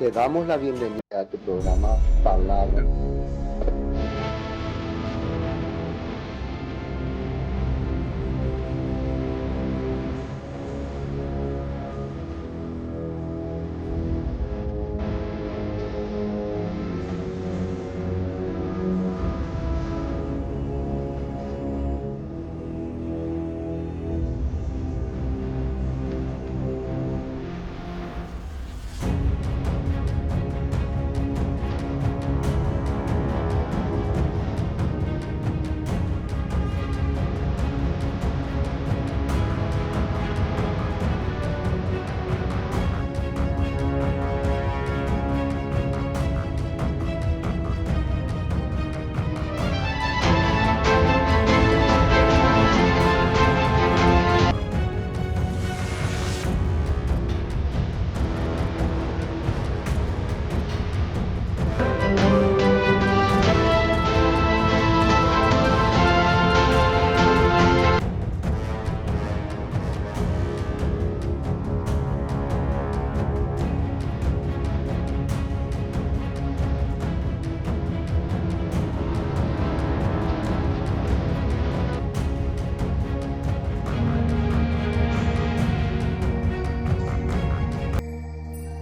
Te damos la bienvenida a tu programa Palabra.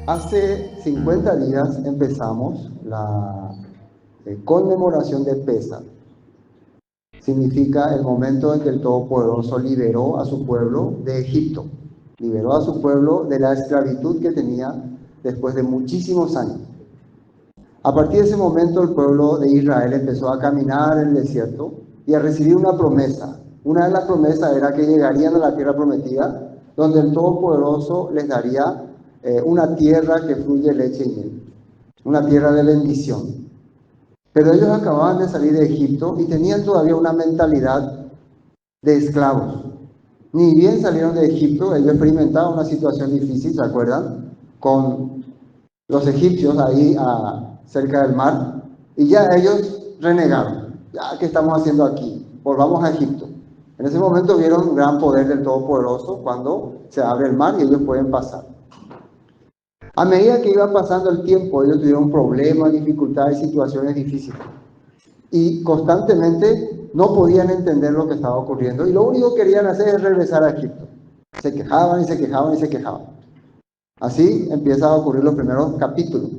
Hace 50 días empezamos la conmemoración de Pesaj. Significa el momento en que el Todopoderoso liberó a su pueblo de Egipto. Liberó a su pueblo de la esclavitud que tenía después de muchísimos años. A partir de ese momento el pueblo de Israel empezó a caminar en el desierto y a recibir una promesa. Una de las promesas era que llegarían a la tierra prometida, donde el Todopoderoso les daría una tierra que fluye leche y miel, una tierra de bendición. Pero ellos acababan de salir de Egipto y tenían todavía una mentalidad de esclavos. Ni bien salieron de Egipto, ellos experimentaban una situación difícil, ¿se acuerdan? Con los egipcios ahí cerca del mar, y ya ellos renegaron. Ya, ¿qué estamos haciendo aquí? Volvamos a Egipto. En ese momento vieron un gran poder del Todopoderoso cuando se abre el mar y ellos pueden pasar. A medida que iba pasando el tiempo, ellos tuvieron problemas, dificultades, situaciones difíciles. Y constantemente no podían entender lo que estaba ocurriendo. Y lo único que querían hacer es regresar a Egipto. Se quejaban y se quejaban y se quejaban. Así empiezan a ocurrir los primeros capítulos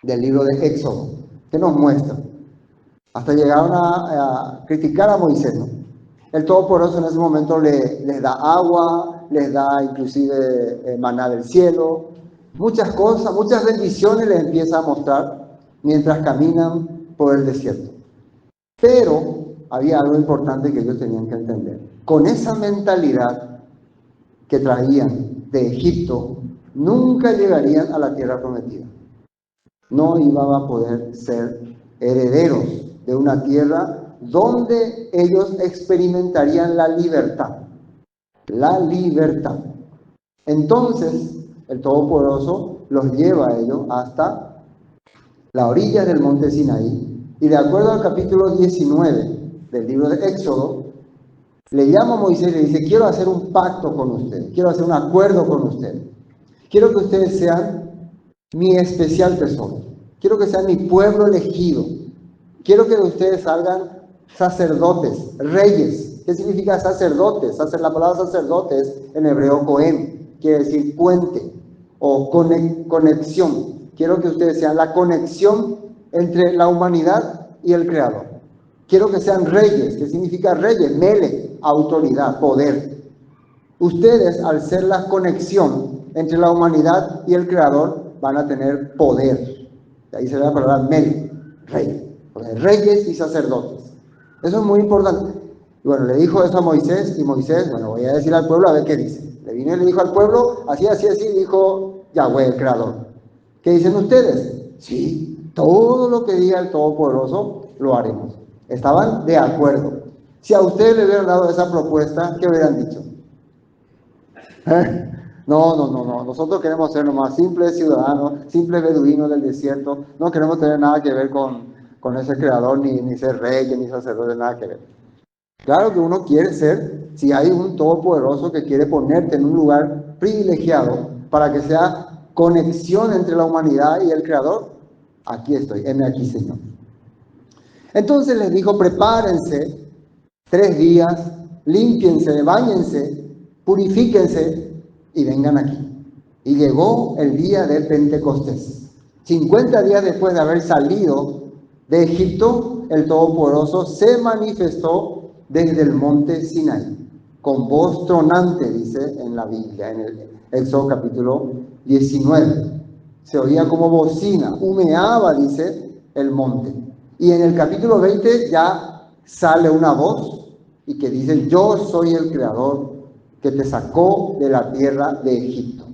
del libro de Éxodo, que nos muestra. Hasta llegaron a criticar a Moisés, ¿no? El Todopoderoso en ese momento les da agua, les da inclusive maná del cielo. Muchas cosas, muchas bendiciones les empieza a mostrar mientras caminan por el desierto. Pero había algo importante que ellos tenían que entender. Con esa mentalidad que traían de Egipto, nunca llegarían a la tierra prometida. No iban a poder ser herederos de una tierra donde ellos experimentarían la libertad. La libertad. Entonces, el Todopoderoso los lleva a ellos hasta la orilla del monte Sinaí, y de acuerdo al capítulo 19 del libro de Éxodo, le llama a Moisés y le dice: quiero hacer un pacto con ustedes, quiero hacer un acuerdo con ustedes, quiero que ustedes sean mi especial tesoro, quiero que sean mi pueblo elegido, quiero que ustedes salgan sacerdotes, reyes. ¿Qué significa sacerdotes? La palabra sacerdotes en hebreo Cohen, quiere decir puente o conexión. Quiero que ustedes sean la conexión entre la humanidad y el Creador. Quiero que sean reyes. ¿Qué significa reyes? Mele, autoridad, poder. Ustedes, al ser la conexión entre la humanidad y el Creador, van a tener poder. De ahí se ve la palabra mele, rey. Reyes y sacerdotes. Eso es muy importante. Y bueno, le dijo eso a Moisés, y Moisés, bueno, voy a decir al pueblo a ver qué dice. Le vino y le dijo al pueblo, así, dijo Yahweh, el Creador. ¿Qué dicen ustedes? Sí, todo lo que diga el Todopoderoso lo haremos. Estaban de acuerdo. Si a ustedes le hubieran dado esa propuesta, ¿qué hubieran dicho? No. Nosotros queremos ser nomás simples ciudadanos, simples beduinos del desierto. No queremos tener nada que ver con ese Creador, ni ser reyes, ni sacerdotes, nada que ver. Claro que uno quiere ser, si hay un Todopoderoso que quiere ponerte en un lugar privilegiado para que sea conexión entre la humanidad y el Creador, aquí estoy, heme aquí, Señor. Entonces les dijo, prepárense 3 días, límpiense, báñense, purifíquense y vengan aquí. Y llegó el día de Pentecostés. 50 días después de haber salido de Egipto, el Todopoderoso se manifestó desde el monte Sinaí, con voz tronante, dice en la Biblia, en el Éxodo capítulo 19. Se oía como bocina, humeaba, dice, el monte. Y en el capítulo 20 ya sale una voz y que dice, yo soy el Creador que te sacó de la tierra de Egipto.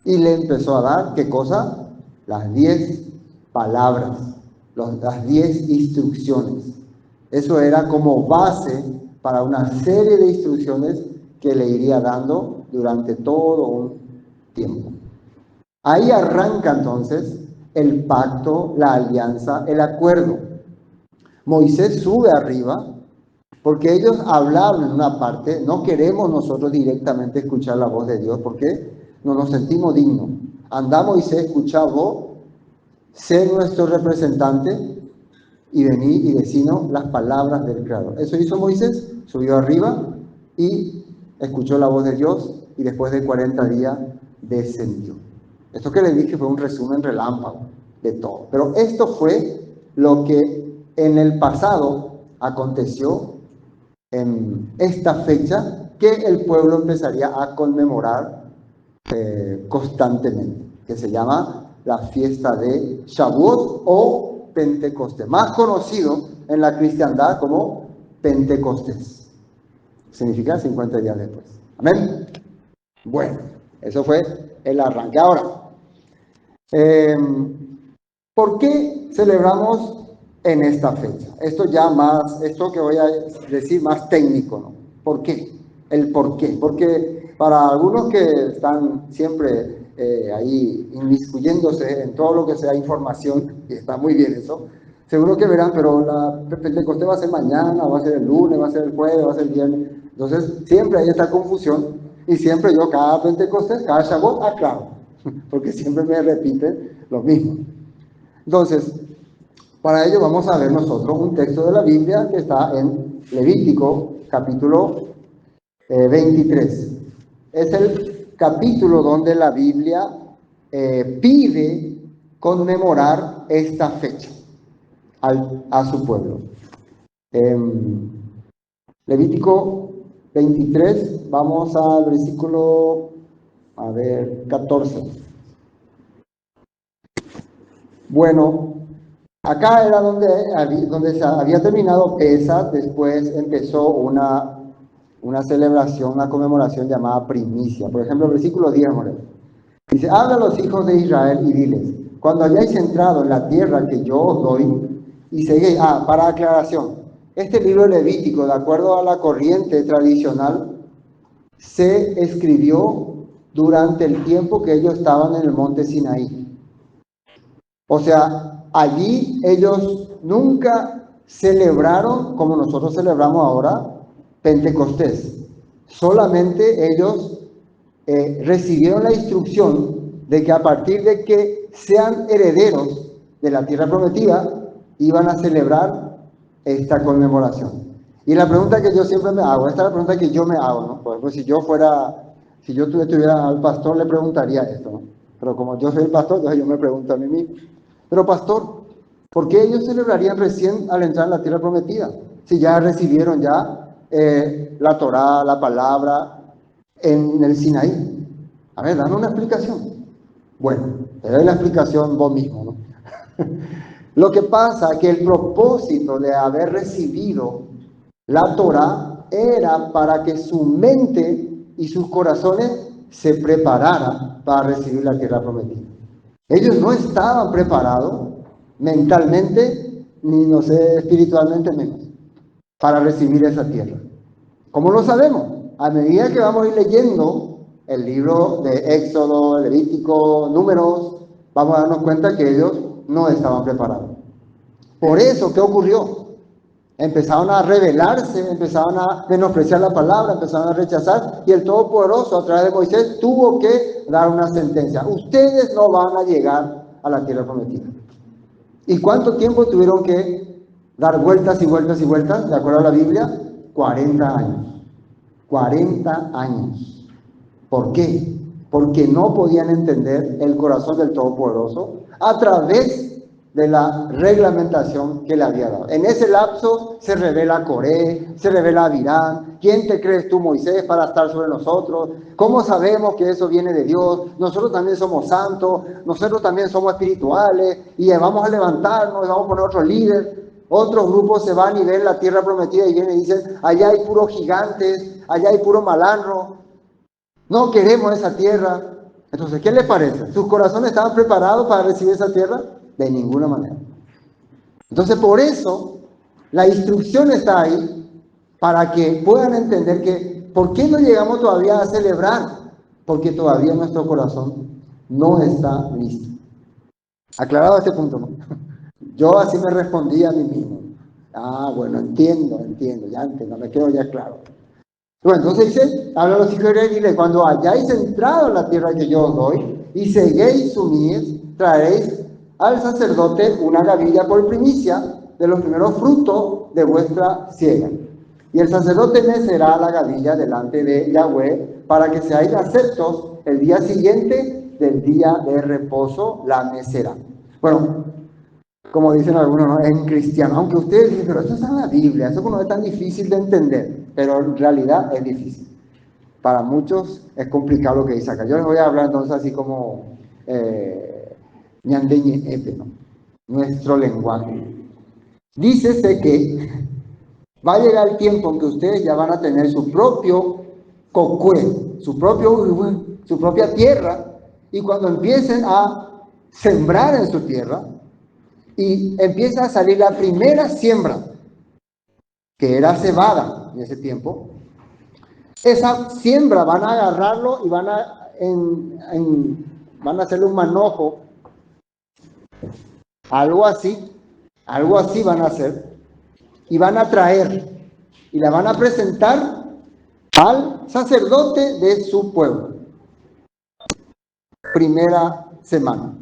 Y le empezó a dar, ¿qué cosa? Las 10 palabras, las 10 instrucciones. Eso era como base para una serie de instrucciones que le iría dando durante todo un tiempo. Ahí arranca entonces el pacto, la alianza, el acuerdo. Moisés sube arriba porque ellos hablaban en una parte, no queremos nosotros directamente escuchar la voz de Dios porque no nos sentimos dignos. Anda Moisés, escucha vos, sé nuestro representante y vení y decinos las palabras del Creador. Eso hizo Moisés, subió arriba y escuchó la voz de Dios y después de 40 días descendió. Esto que les dije fue un resumen relámpago de todo. Pero esto fue lo que en el pasado aconteció en esta fecha que el pueblo empezaría a conmemorar constantemente, que se llama la fiesta de Shavuot o Pentecostés, más conocido en la cristiandad como Pentecostés. Significa 50 días después. Amén. Bueno, eso fue el arranque. Ahora, ¿por qué celebramos en esta fecha? Esto que voy a decir más técnico, ¿no? ¿Por qué? El por qué. Porque para algunos que están siempre ahí inmiscuyéndose en todo lo que sea información, y está muy bien eso, seguro que verán, pero la Pentecostés va a ser mañana, va a ser el lunes, va a ser el jueves, va a ser el viernes. Entonces, siempre hay esta confusión, y siempre yo cada Pentecostés, cada Shavuot, aclaro, porque siempre me repiten lo mismo. Entonces, para ello vamos a ver nosotros un texto de la Biblia que está en Levítico capítulo 23. Es el capítulo donde la Biblia pide conmemorar esta fecha a su pueblo. Levítico 23, vamos al versículo, 14. Bueno, acá era donde se había terminado Pesach, después empezó una celebración, una conmemoración llamada primicia. Por ejemplo, el versículo 10, dice, habla a los hijos de Israel y diles, cuando hayáis entrado en la tierra que yo os doy, y seguís, para aclaración, este libro levítico, de acuerdo a la corriente tradicional, se escribió durante el tiempo que ellos estaban en el monte Sinaí. O sea, allí ellos nunca celebraron, como nosotros celebramos ahora, Pentecostés. Solamente ellos recibieron la instrucción de que a partir de que sean herederos de la tierra prometida, iban a celebrar esta conmemoración. Y la pregunta que yo siempre me hago, esta es la pregunta que yo me hago, ¿no? Por ejemplo, si yo tuviera al pastor, le preguntaría esto, ¿no? Pero como yo soy el pastor, entonces yo me pregunto a mí mismo. Pero pastor, ¿por qué ellos celebrarían recién al entrar en la tierra prometida? Si ya recibieron la Torá, la palabra en el Sinaí. A ver, dame una explicación. Bueno, te doy la explicación vos mismo, ¿no? Lo que pasa es que el propósito de haber recibido la Torá era para que su mente y sus corazones se prepararan para recibir la tierra prometida. Ellos no estaban preparados mentalmente, ni no sé, espiritualmente menos, para recibir esa tierra. ¿Cómo lo sabemos? A medida que vamos a ir leyendo el libro de Éxodo, Levítico, Números, vamos a darnos cuenta que ellos no estaban preparados. Por eso, ¿qué ocurrió? Empezaron a rebelarse, empezaron a menospreciar la palabra, empezaron a rechazar, y el Todopoderoso a través de Moisés tuvo que dar una sentencia. Ustedes no van a llegar a la tierra prometida. ¿Y cuánto tiempo tuvieron que dar vueltas y vueltas y vueltas? ¿De acuerdo a la Biblia? 40 años. 40 años. ¿Por qué? Porque no podían entender el corazón del Todopoderoso a través de la reglamentación que le había dado. En ese lapso se revela Coré, se revela Avirán. ¿Quién te crees tú, Moisés, para estar sobre nosotros? ¿Cómo sabemos que eso viene de Dios? Nosotros también somos santos, nosotros también somos espirituales, y vamos a levantarnos, y vamos a poner otro líder. Otros grupos se van y ven la tierra prometida y vienen y dicen, allá hay puros gigantes, allá hay puro malandro, no queremos esa tierra. Entonces, ¿qué les parece? ¿Sus corazones estaban preparados para recibir esa tierra? De ninguna manera. Entonces, por eso, la instrucción está ahí, para que puedan entender que, ¿por qué no llegamos todavía a celebrar? Porque todavía nuestro corazón no está listo. Aclarado este punto, ¿no? Yo así me respondí a mí mismo. Ah, bueno, entiendo, ya entiendo, me quedo ya claro. Bueno, entonces dice, habla a los hijos de Israel y dile, cuando hayáis entrado en la tierra que yo os doy, y seguéis su mies, traeréis al sacerdote una gavilla por primicia de los primeros frutos de vuestra siega. Y el sacerdote mecerá la gavilla delante de Yahweh para que seáis aceptos el día siguiente del día de reposo, la mecerá. Bueno, como dicen algunos, ¿no? En cristiano, aunque ustedes dicen, pero eso está en la Biblia, eso no es tan difícil de entender, pero en realidad es difícil. Para muchos es complicado lo que dice acá. Yo les voy a hablar entonces así como ñandeñe epe, ¿no? Nuestro lenguaje. Dícese que va a llegar el tiempo en que ustedes ya van a tener su propio cocue, su propia tierra, y cuando empiecen a sembrar en su tierra, y empieza a salir la primera siembra, que era cebada en ese tiempo, esa siembra van a agarrarlo y van a hacerle un manojo, algo así van a hacer, y van a traer, y la van a presentar al sacerdote de su pueblo. Primera semana.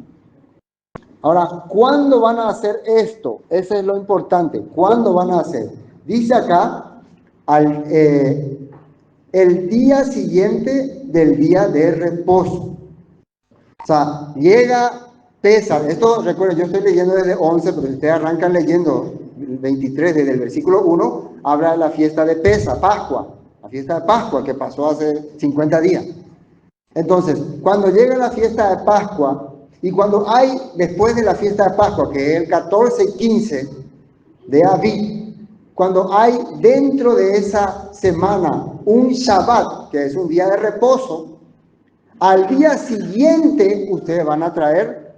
Ahora, ¿cuándo van a hacer esto? Eso es lo importante. ¿Cuándo van a hacer? Dice acá, el día siguiente del día de reposo. O sea, llega Pesach. Esto, recuerden, yo estoy leyendo desde 11, pero si ustedes arrancan leyendo el 23, desde el versículo 1, habla de la fiesta de Pesach, Pascua. La fiesta de Pascua que pasó hace 50 días. Entonces, cuando llega la fiesta de Pascua, y cuando hay, después de la fiesta de Pascua, que es el 14 y 15 de Aviv, cuando hay dentro de esa semana un Shabbat, que es un día de reposo, al día siguiente ustedes van a traer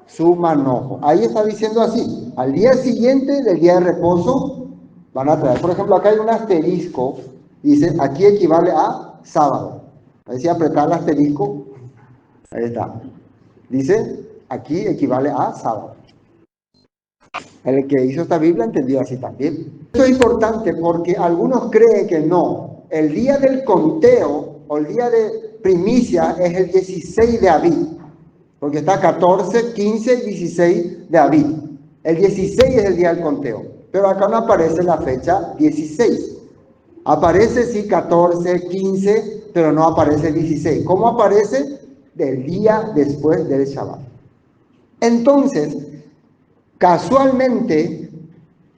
su manojo. Ahí está diciendo así, al día siguiente del día de reposo van a traer. Por ejemplo, acá hay un asterisco, dice, aquí equivale a sábado. Ahí si apretar el asterisco, ahí está. Dice, aquí equivale a sábado. El que hizo esta Biblia entendió así también. Esto es importante porque algunos creen que no. El día del conteo o el día de primicia es el 16 de Aviv. Porque está 14, 15 y 16 de Aviv. El 16 es el día del conteo. Pero acá no aparece la fecha 16. Aparece sí 14, 15, pero no aparece 16. ¿Cómo aparece? Del día después del Shabbat. Entonces, casualmente,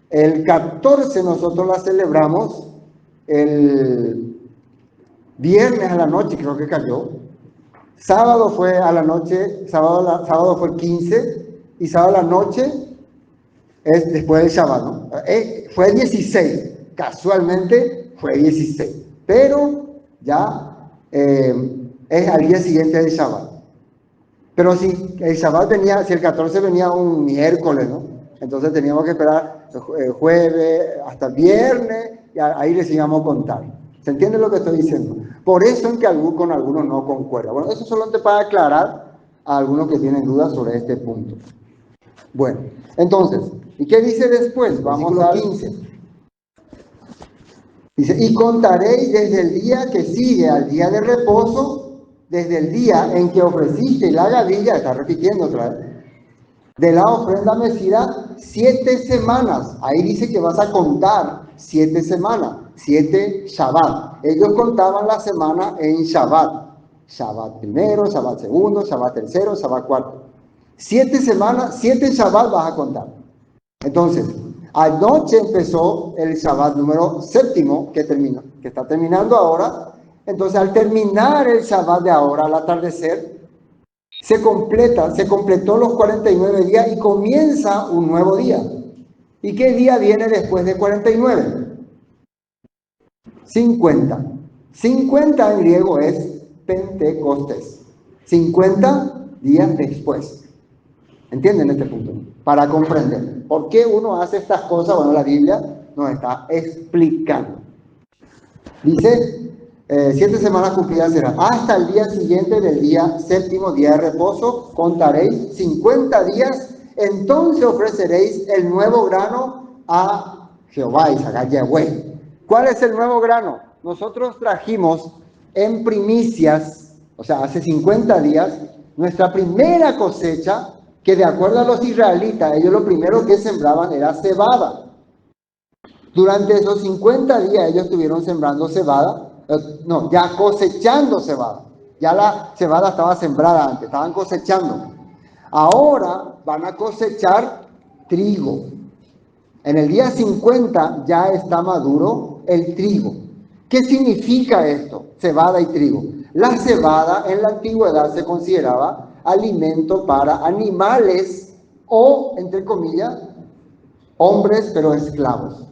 el 14 nosotros la celebramos el viernes a la noche, creo que cayó. Sábado fue a la noche, sábado fue el 15, y sábado a la noche es después del Shabbat, ¿no? Fue 16, casualmente fue 16, pero ya es al día siguiente del Shabbat. Pero si el Shabbat venía, si el 14 venía un miércoles, ¿no? Entonces teníamos que esperar el jueves hasta el viernes, y ahí les íbamos a contar. ¿Se entiende lo que estoy diciendo? Por eso es que con algunos no concuerda. Bueno, eso solamente para aclarar a algunos que tienen dudas sobre este punto. Bueno, entonces, ¿y qué dice después? Vamos al 15. Dice, y contaréis desde el día que sigue al día de reposo, desde el día en que ofreciste la gavilla, está repitiendo otra vez, de la ofrenda mecida, 7 semanas. Ahí dice que vas a contar 7 semanas, 7 Shabbat. Ellos contaban la semana en Shabbat. Shabbat primero, Shabbat segundo, Shabbat tercero, Shabbat cuarto. 7 semanas, 7 Shabbat vas a contar. Entonces, anoche empezó el Shabbat número 7 que terminó, que está terminando ahora. Entonces, al terminar el Shabbat de ahora, al atardecer, se completó los 49 días y comienza un nuevo día. ¿Y qué día viene después de 49? 50. 50 en griego es Pentecostés. 50 días después. ¿Entienden este punto? Para comprender. ¿Por qué uno hace estas cosas? Bueno, la Biblia nos está explicando. Dice, 7 semanas cumplidas serán. Hasta el día siguiente del día 7º, día de reposo, contaréis 50 días. Entonces ofreceréis el nuevo grano a Jehová y a Yahweh. ¿Cuál es el nuevo grano? Nosotros trajimos en primicias, o sea, hace 50 días, nuestra primera cosecha, que de acuerdo a los israelitas, ellos lo primero que sembraban era cebada. Durante esos 50 días ellos estuvieron sembrando cebada, ya cosechando cebada. Ya la cebada estaba sembrada antes, estaban cosechando. Ahora van a cosechar trigo. En el día 50 ya está maduro el trigo. ¿Qué significa esto? Cebada y trigo. La cebada en la antigüedad se consideraba alimento para animales o, entre comillas, hombres pero esclavos.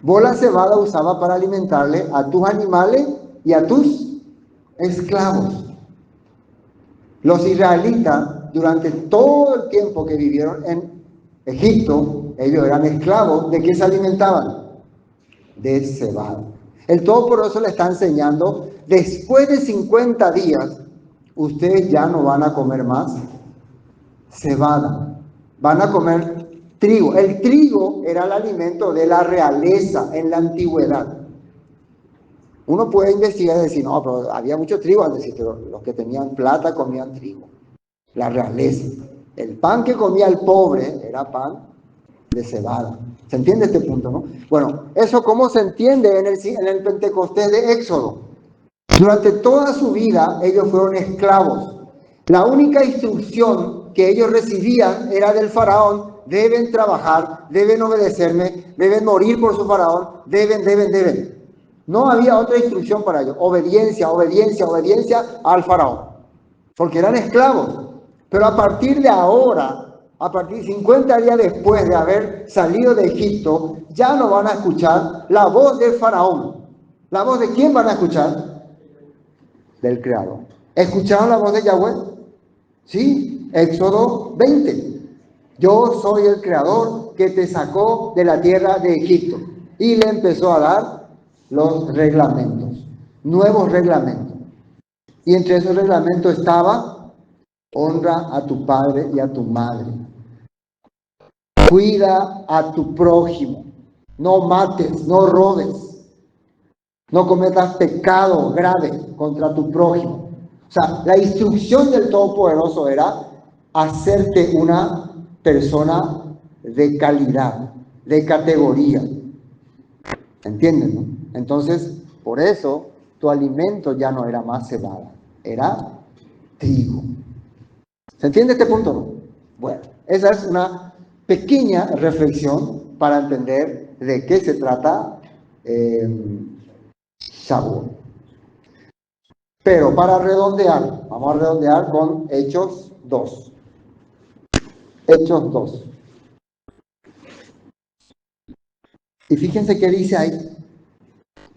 Vos la cebada usaba para alimentarle a tus animales y a tus esclavos. Los israelitas, durante todo el tiempo que vivieron en Egipto, ellos eran esclavos. ¿De qué se alimentaban? De cebada. El Todopoderoso le está enseñando, después de 50 días, ustedes ya no van a comer más cebada, van a comer trigo. El trigo era el alimento de la realeza en la antigüedad. Uno puede investigar y decir, no, pero había mucho trigo antes, pero los que tenían plata comían trigo. La realeza. El pan que comía el pobre era pan de cebada. ¿Se entiende este punto, no? Bueno, ¿eso cómo se entiende en el Pentecostés de Éxodo? Durante toda su vida ellos fueron esclavos. La única instrucción que ellos recibían era del faraón: deben trabajar, deben obedecerme, deben morir por su faraón, deben. No había otra instrucción para ellos. Obediencia al faraón. Porque eran esclavos. Pero a partir de ahora, a partir de 50 días después de haber salido de Egipto, ya no van a escuchar la voz del faraón. ¿La voz de quién van a escuchar? Del Creador. ¿Escucharon la voz de Yahweh? Sí, Éxodo 20. Yo soy el Creador que te sacó de la tierra de Egipto. Y le empezó a dar los reglamentos, nuevos reglamentos. Y entre esos reglamentos estaba: honra a tu padre y a tu madre. Cuida a tu prójimo. No mates, no robes. No cometas pecado grave contra tu prójimo. O sea, la instrucción del Todopoderoso era hacerte una persona de calidad, de categoría. ¿Entienden, no? Entonces, por eso, tu alimento ya no era más cebada, era trigo. ¿Se entiende este punto, no? Bueno, esa es una pequeña reflexión para entender de qué se trata Shavuot. Pero para redondear, vamos a redondear con Hechos 2. Hechos 2. Y fíjense qué dice ahí.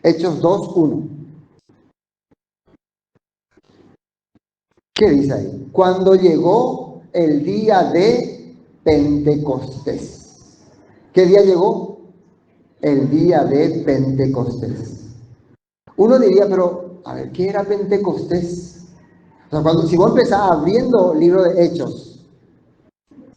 Hechos 2:1. ¿Qué dice ahí? Cuando llegó el día de Pentecostés. ¿Qué día llegó? El día de Pentecostés. Uno diría, pero, a ver, ¿qué era Pentecostés? O sea, si vos empezás abriendo el libro de Hechos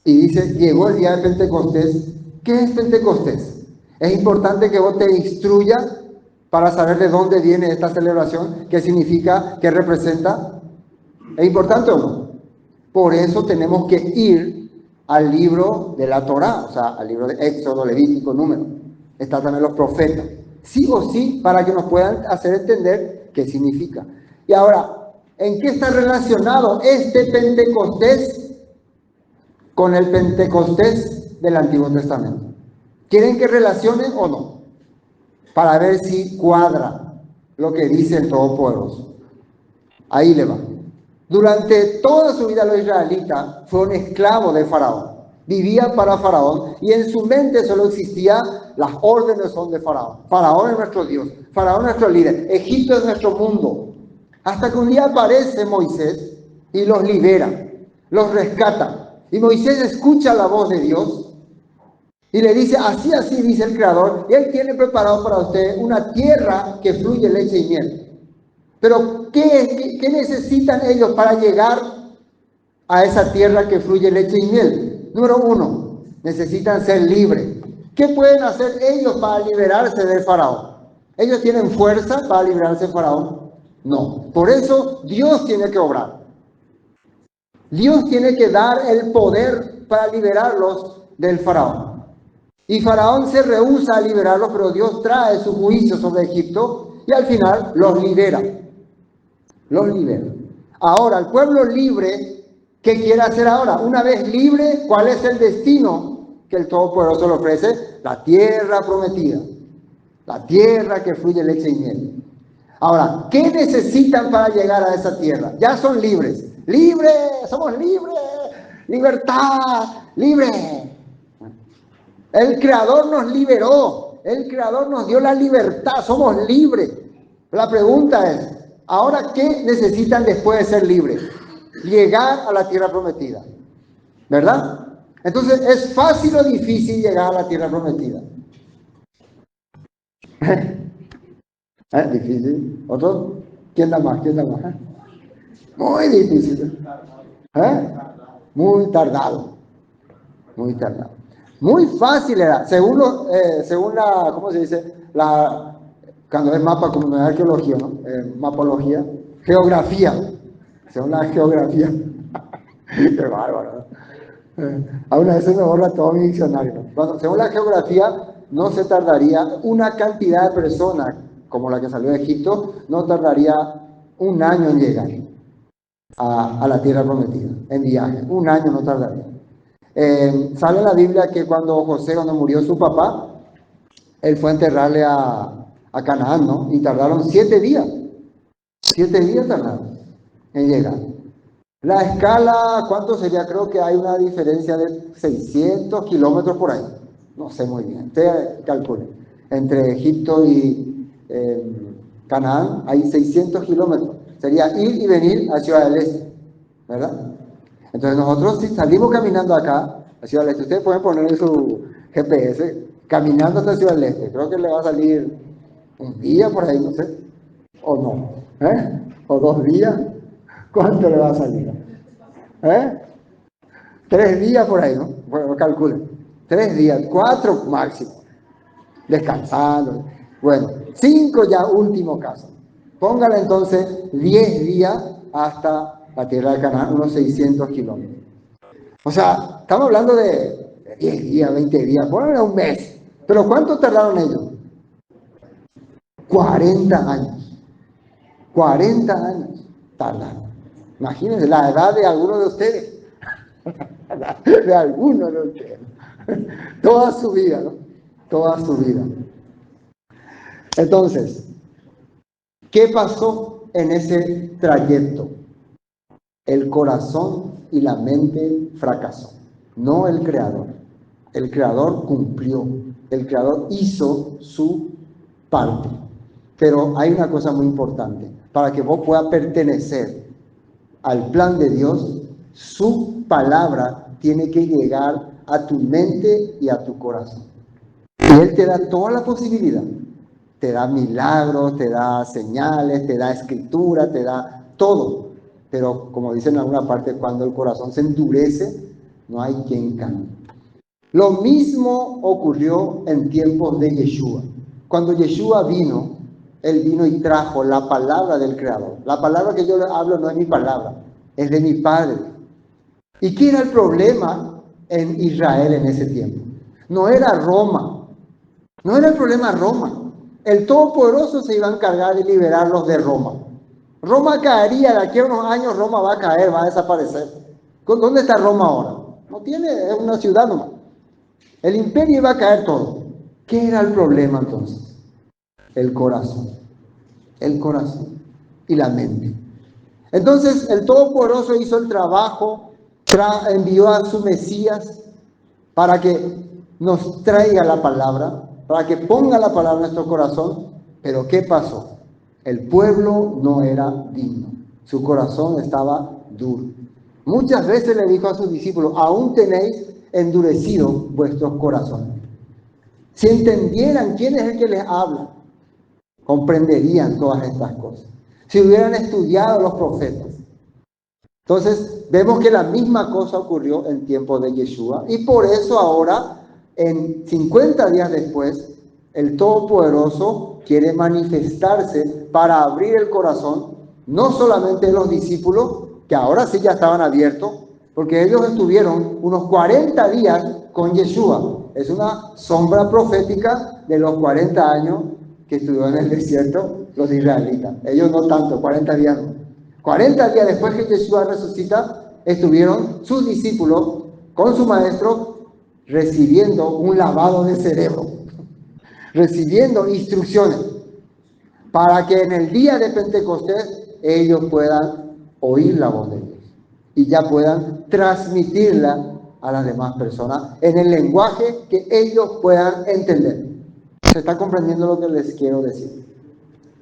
y dice, llegó el día de Pentecostés, ¿qué es Pentecostés? Es importante que vos te instruyas para saber de dónde viene esta celebración, qué significa, qué representa. ¿Es importante o no? Por eso tenemos que ir al libro de la Torá, o sea, al libro de Éxodo, Levítico, Número. Está también los profetas. Sí o sí, para que nos puedan hacer entender qué significa. Y ahora, ¿en qué está relacionado este Pentecostés con el Pentecostés del Antiguo Testamento? ¿Quieren que relacione o no? Para ver si cuadra lo que dice el Todopoderoso. Ahí le va. Durante toda su vida los israelitas fueron esclavos de Faraón. Vivían para Faraón y en su mente solo existían las órdenes son de Faraón. Faraón es nuestro Dios, Faraón es nuestro líder, Egipto es nuestro mundo. Hasta que un día aparece Moisés y los libera, los rescata. Y Moisés escucha la voz de Dios y le dice, así, así dice el Creador, y Él tiene preparado para usted una tierra que fluye leche y miel. Pero, ¿qué necesitan ellos para llegar a esa tierra que fluye leche y miel? Número uno, necesitan ser libres. ¿Qué pueden hacer ellos para liberarse del Faraón? ¿Ellos tienen fuerza para liberarse del Faraón? No. Por eso Dios tiene que obrar. Dios tiene que dar el poder para liberarlos del Faraón. Y Faraón se rehúsa a liberarlos, pero Dios trae su juicio sobre Egipto y al final los libera. Los libera. Ahora, el pueblo libre, ¿qué quiere hacer ahora? Una vez libre, ¿cuál es el destino que el Todopoderoso le ofrece? La tierra prometida. La tierra que fluye leche y miel. Ahora, ¿qué necesitan para llegar a esa tierra? Ya son libres. ¡Libres! ¡Somos libres! ¡Libertad! ¡Libre! El Creador nos liberó. El Creador nos dio la libertad. Somos libres. La pregunta es, ¿ahora qué necesitan después de ser libres? Llegar a la tierra prometida. ¿Verdad? Entonces, ¿es fácil o difícil llegar a la tierra prometida? ¿Difícil? ¿Otro? ¿Quién da más? ¿Quién da más? Muy difícil. Muy tardado. Muy tardado. Muy fácil era. Según la, ¿cómo se dice? Cuando es mapa, como en arqueología, ¿no? Mapología. Geografía. Según la geografía. Qué bárbaro, ¿no? A una vez se me borra todo mi diccionario, ¿no? Según la geografía, no se tardaría una cantidad de personas, como la que salió de Egipto, no tardaría un año en llegar a la tierra prometida, en viaje. Un año no tardaría. Sale en la Biblia que cuando murió su papá, él fue a enterrarle a Canaán, ¿no? Y tardaron 7 días. 7 días tardaron en llegar. La escala, ¿cuánto sería? Creo que hay una diferencia de 600 kilómetros por ahí. No sé muy bien, usted calcule. Entre Egipto y Canaán hay 600 kilómetros. Sería ir y venir a Ciudad del Este, ¿verdad? Entonces nosotros si salimos caminando acá, a Ciudad del Este, ustedes pueden poner en su GPS, caminando hasta Ciudad del Este. Creo que le va a salir un día por ahí, no sé, o no, o 2 días. ¿Cuánto le va a salir? 3 días por ahí, ¿no? Bueno, calculen. 3 días, 4 máximo. Descansando. Bueno, 5 ya último caso. Póngale entonces 10 días hasta la tierra de Canaán, unos 600 kilómetros. O sea, estamos hablando de 10 días, 20 días, póngale un mes. Pero ¿cuánto tardaron ellos? 40 años. 40 años tardaron. Imagínense la edad de algunos de ustedes. De algunos de ustedes. Toda su vida, ¿no? Toda su vida. Entonces, ¿qué pasó en ese trayecto? El corazón y la mente fracasó, no el Creador. El Creador cumplió, el Creador hizo su parte. Pero hay una cosa muy importante, para que vos puedas pertenecer al plan de Dios, su palabra tiene que llegar a tu mente y a tu corazón. Y Él te da toda la posibilidad. Te da milagros, te da señales, te da escritura, te da todo. Pero como dicen en alguna parte, cuando el corazón se endurece, no hay quien cambie. Lo mismo ocurrió en tiempos de Yeshua. Cuando Yeshua vino, Él vino y trajo la palabra del Creador. La palabra que yo le hablo no es mi palabra, es de mi Padre. ¿Y qué era el problema en Israel en ese tiempo? No era Roma, no era el problema Roma. El Todopoderoso se iba a encargar de liberarlos de Roma. Roma caería, de aquí a unos años Roma va a caer, va a desaparecer. ¿Dónde está Roma ahora? No tiene, es una ciudad nomás. El imperio iba a caer todo. ¿Qué era el problema entonces? El corazón y la mente. Entonces el Todopoderoso hizo el trabajo, envió a su Mesías para que nos traiga la palabra, para que ponga la palabra en nuestro corazón. Pero ¿qué pasó? El pueblo no era digno, su corazón estaba duro. Muchas veces le dijo a sus discípulos: aún tenéis endurecidos vuestros corazones. Si entendieran quién es el que les habla, comprenderían todas estas cosas. Si hubieran estudiado los profetas. Entonces, vemos que la misma cosa ocurrió en tiempo de Yeshua, y por eso ahora, en 50 días después, el Todopoderoso quiere manifestarse para abrir el corazón, no solamente de los discípulos, que ahora sí ya estaban abiertos, porque ellos estuvieron unos 40 días con Yeshua. Es una sombra profética de los 40 años que estuvieron en el desierto los israelitas. Ellos no tanto, 40 días no. 40 días después que Yeshua resucita, estuvieron sus discípulos con su maestro recibiendo un lavado de cerebro, recibiendo instrucciones para que en el día de Pentecostés ellos puedan oír la voz de Dios y ya puedan transmitirla a las demás personas en el lenguaje que ellos puedan entender. ¿Se está comprendiendo lo que les quiero decir?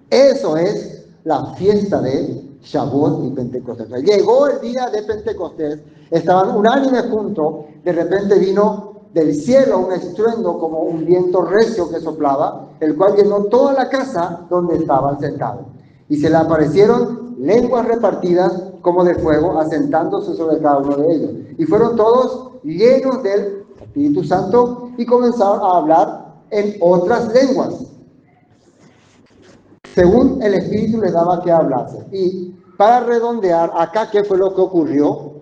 Eso es la fiesta de Shavuot y Pentecostés. Llegó el día de Pentecostés, estaban unánimes juntos, de repente vino del cielo un estruendo como un viento recio que soplaba, el cual llenó toda la casa donde estaban sentados. Y se le aparecieron lenguas repartidas como de fuego, asentándose sobre cada uno de ellos. Y fueron todos llenos del Espíritu Santo y comenzaron a hablar en otras lenguas, según el Espíritu les daba que hablarse. Y para redondear, acá, ¿qué fue lo que ocurrió?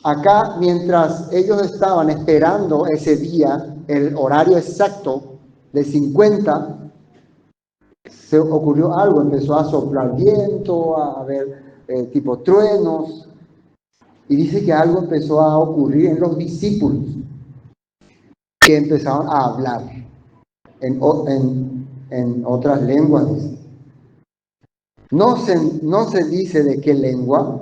Acá, mientras ellos estaban esperando ese día, el horario exacto de 50, se ocurrió algo, empezó a soplar viento, a haber tipo truenos, y dice que algo empezó a ocurrir en los discípulos, que empezaron a hablar en otras lenguas, dice. No se dice de qué lengua,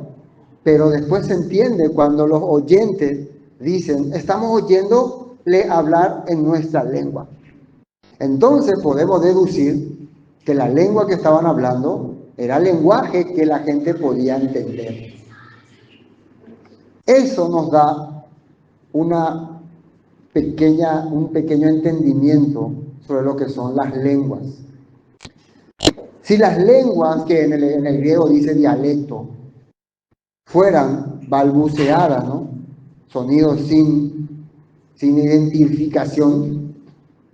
pero después se entiende cuando los oyentes dicen: estamos oyéndole hablar en nuestra lengua. Entonces podemos deducir que la lengua que estaban hablando era el lenguaje que la gente podía entender. Eso nos da un pequeño entendimiento sobre lo que son las lenguas. Si las lenguas, que en el griego dice dialecto, fueran balbuceadas, ¿no? Sonidos sin identificación,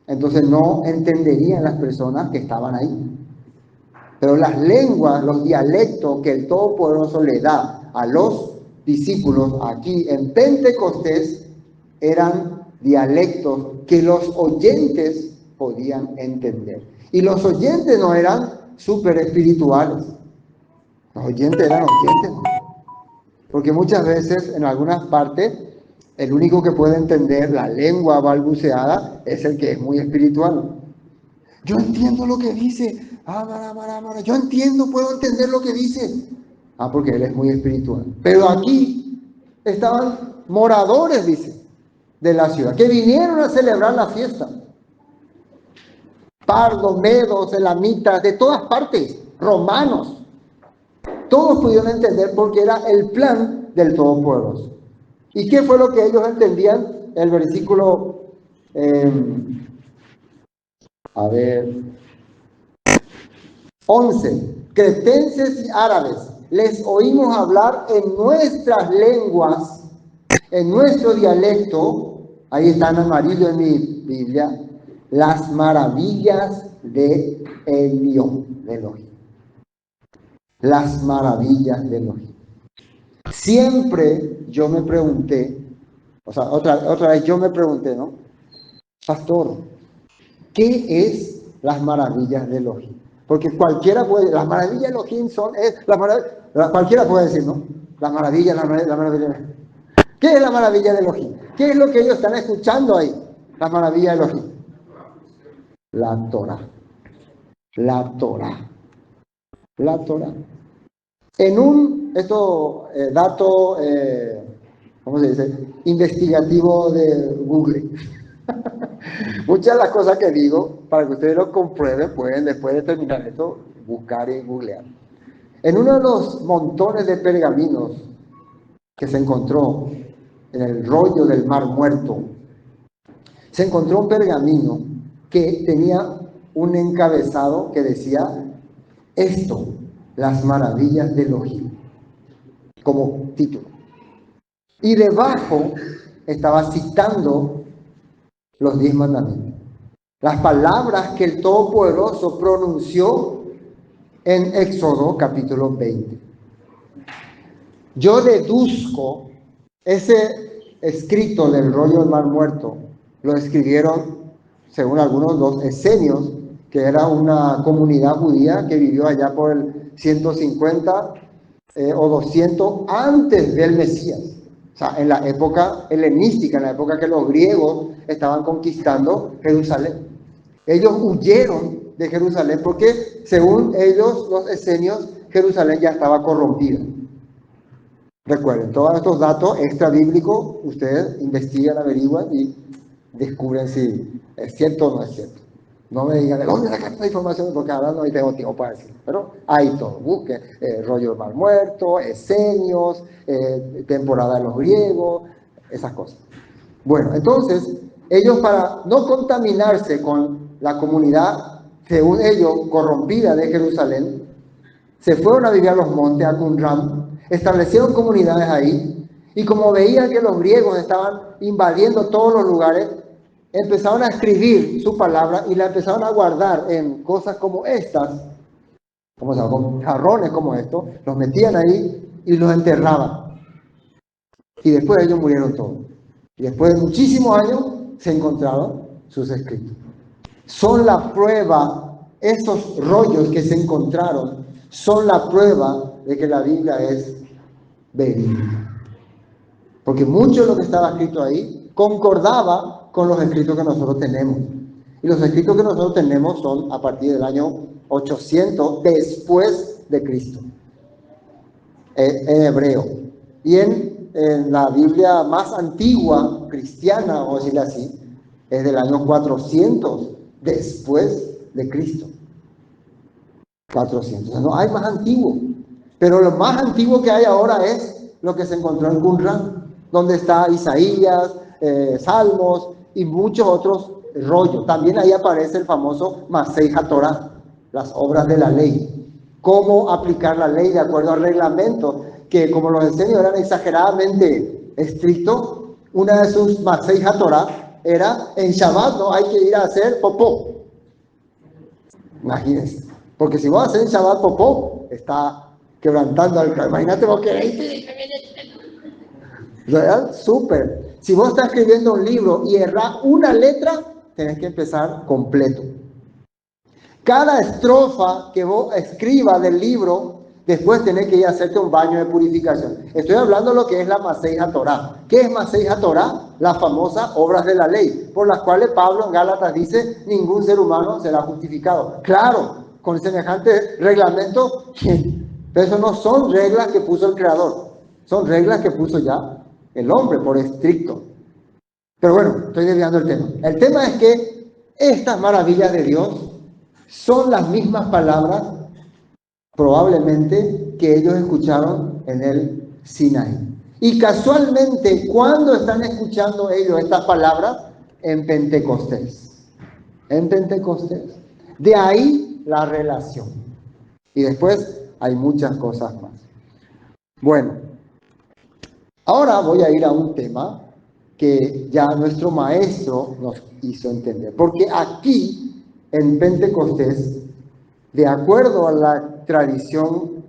entonces no entenderían las personas que estaban ahí. Pero las lenguas, los dialectos que el Todopoderoso le da a los discípulos aquí en Pentecostés, eran dialectos que los oyentes podían entender. Y los oyentes no eran súper espirituales. Los oyentes eran oyentes, ¿no? Porque muchas veces, en algunas partes, el único que puede entender la lengua balbuceada es el que es muy espiritual. Yo entiendo lo que dice. Yo entiendo, puedo entender lo que dice. Porque él es muy espiritual. Pero aquí estaban moradores, dice, de la ciudad, que vinieron a celebrar la fiesta. Pardos, medos, elamitas, de todas partes, romanos. Todos pudieron entender porque era el plan del Todopoderoso. ¿Y qué fue lo que ellos entendían? El versículo, 11. Cretenses y árabes, les oímos hablar en nuestras lenguas, en nuestro dialecto. Ahí está en amarillo en mi Biblia. las maravillas de Elión, de Elohim. Las maravillas de Elohim. Siempre yo me pregunté, o sea, otra vez yo me pregunté, ¿no? Pastor, ¿qué es las maravillas de Elohim? Porque cualquiera puede, las maravillas de Elohim cualquiera puede decir, ¿no? Las maravillas, la maravilla. ¿Qué es la maravilla de Elohim? ¿Qué es lo que ellos están escuchando ahí? La maravilla de Elohim. La Torah. La Torah. La Torah. En un dato, ¿cómo se dice? Investigativo de Google. Muchas de las cosas que digo, para que ustedes lo comprueben, pueden después de terminar esto, buscar y googlear. En uno de los montones de pergaminos que se encontró en el rollo del Mar Muerto, se encontró un pergamino que tenía un encabezado que decía esto, las maravillas de Elohim, como título. Y debajo estaba citando los 10 mandamientos. Las palabras que el Todopoderoso pronunció en Éxodo capítulo 20. Yo deduzco ese escrito del rollo del Mar Muerto, lo escribieron, según algunos, los esenios, que era una comunidad judía que vivió allá por el 150 o 200 antes del Mesías. O sea, en la época helenística, en la época que los griegos estaban conquistando Jerusalén. Ellos huyeron de Jerusalén porque, según ellos, los esenios, Jerusalén ya estaba corrompida. Recuerden, todos estos datos extra bíblicos, ustedes investigan, averiguan y descubren si es cierto o no es cierto. No me digan, ¿de dónde sacan esta información? Porque ahora no tengo tiempo para decirlo. Pero hay todo. Busquen rollo del Mar Muerto, esenios, temporada de los griegos, esas cosas. Bueno, entonces, ellos para no contaminarse con la comunidad, según ellos, corrompida de Jerusalén, se fueron a vivir a los montes, a Qumran, establecieron comunidades ahí, y como veían que los griegos estaban invadiendo todos los lugares, empezaron a escribir su palabra y la empezaron a guardar en cosas como estas, como se llama, con jarrones como estos, los metían ahí y los enterraban. Y después ellos murieron todos. Y después de muchísimos años se encontraron sus escritos. Son la prueba, esos rollos que se encontraron, son la prueba de que la Biblia es verídica. Porque mucho de lo que estaba escrito ahí concordaba con los escritos que nosotros tenemos. Y los escritos que nosotros tenemos son a partir del año 800 después de Cristo, en hebreo. Y en la Biblia más antigua, cristiana, vamos a decirle así, es del año 400 después de Cristo. 400. O sea, no hay más antiguo. Pero lo más antiguo que hay ahora es lo que se encontró en Qumran, donde está Isaías, Salmos y muchos otros rollos. También ahí aparece el famoso Masei HaTorah, las obras de la ley. Cómo aplicar la ley de acuerdo al reglamento, que como los esenios eran exageradamente estrictos, una de sus Masei HaTorah era en Shabbat no hay que ir a hacer popó. Imagínense. Porque si vos haces Shabbat popó, está quebrantando al... Imagínate vos que... Real, súper. Si vos estás escribiendo un libro y errás una letra, tenés que empezar completo. Cada estrofa que vos escribas del libro, después tenés que ir a hacerte un baño de purificación. Estoy hablando de lo que es la Masei HaTorah. ¿Qué es Masei HaTorah? Las famosas obras de la ley, por las cuales Pablo en Gálatas dice, ningún ser humano será justificado. Claro, con semejante reglamento, pero eso no son reglas que puso el Creador, son reglas que puso ya el hombre por estricto. Pero bueno, estoy desviando el tema. El tema es que estas maravillas de Dios son las mismas palabras probablemente que ellos escucharon en el Sinaí. Y casualmente, ¿cuándo están escuchando ellos estas palabras? En Pentecostés. En Pentecostés. De ahí la relación. Y después hay muchas cosas más. Bueno, ahora voy a ir a un tema que ya nuestro maestro nos hizo entender. Porque aquí, en Pentecostés, de acuerdo a la tradición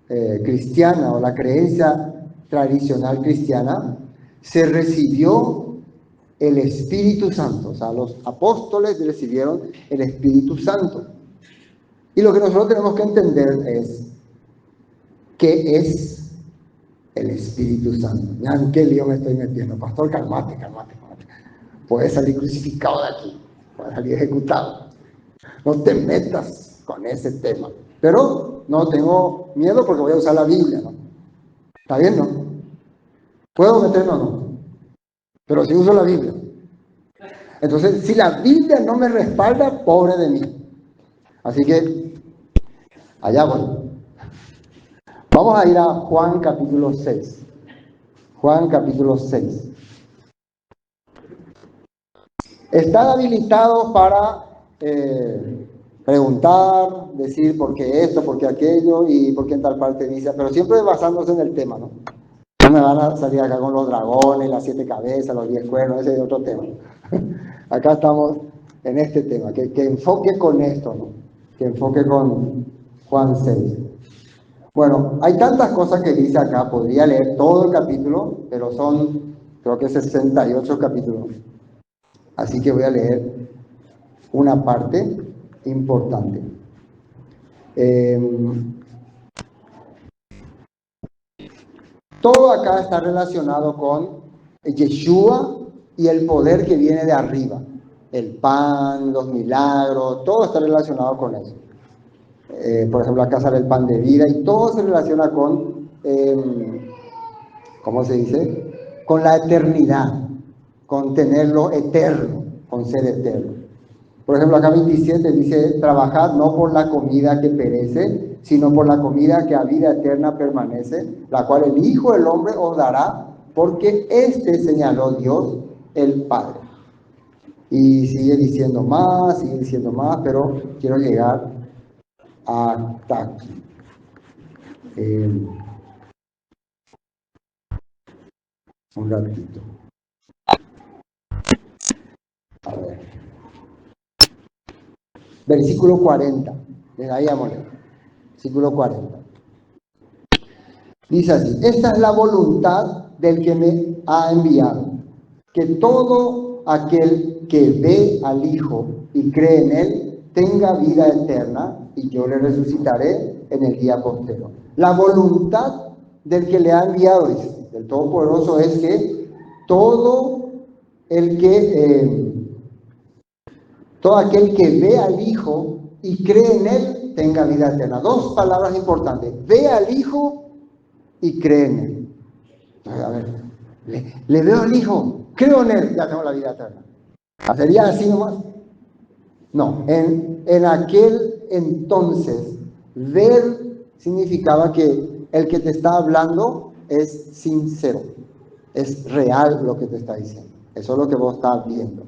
cristiana o la creencia tradicional cristiana, se recibió el Espíritu Santo. O sea, los apóstoles recibieron el Espíritu Santo. Y lo que nosotros tenemos que entender es qué es el Espíritu Santo. ¿En qué lío me estoy metiendo? Pastor, cálmate. Puedes salir crucificado de aquí, puedes salir ejecutado. No te metas con ese tema. Pero no tengo miedo porque voy a usar la Biblia, ¿no? ¿Está bien, no? ¿Puedo meterme o no? Pero sí uso la Biblia. Entonces, si la Biblia no me respalda, pobre de mí. Así que, allá voy. Vamos a ir a Juan capítulo 6. Juan capítulo 6. Están habilitados para preguntar, decir por qué esto, por qué aquello y por qué en tal parte dice, pero siempre basándose en el tema, ¿no? No me van a salir acá con los dragones, las 7 cabezas, los 10 cuernos, ese es otro tema. Acá estamos en este tema, que enfoque con esto, ¿no? Que enfoque con Juan 6. Bueno, hay tantas cosas que dice acá, podría leer todo el capítulo, pero son, creo que 68 capítulos. Así que voy a leer una parte importante. Todo acá está relacionado con Yeshua y el poder que viene de arriba. El pan, los milagros, todo está relacionado con eso. Por ejemplo, la casa del pan de vida y todo se relaciona con, ¿cómo se dice? Con la eternidad, con tenerlo eterno, con ser eterno. Por ejemplo, acá 27 dice, trabajad no por la comida que perece, sino por la comida que a vida eterna permanece, la cual el Hijo del Hombre os dará, porque este señaló Dios el Padre. Y sigue diciendo más, pero quiero llegar hasta aquí. Un ratito. A ver. Versículo 40. Ahí vamos a leer. Versículo 40. Dice así, esta es la voluntad del que me ha enviado, que todo aquel que ve al Hijo y cree en Él tenga vida eterna y yo le resucitaré en el día postero. La voluntad del que le ha enviado, dice, del Todopoderoso, es que todo el que, todo aquel que ve al Hijo y cree en Él tenga vida eterna. Dos palabras importantes, ve al Hijo y cree en Él. A ver, le veo al Hijo, creo en Él, ya tengo la vida eterna. ¿Sería así nomás? No, en aquel entonces, ver significaba que el que te está hablando es sincero, es real lo que te está diciendo. Eso es lo que vos estás viendo.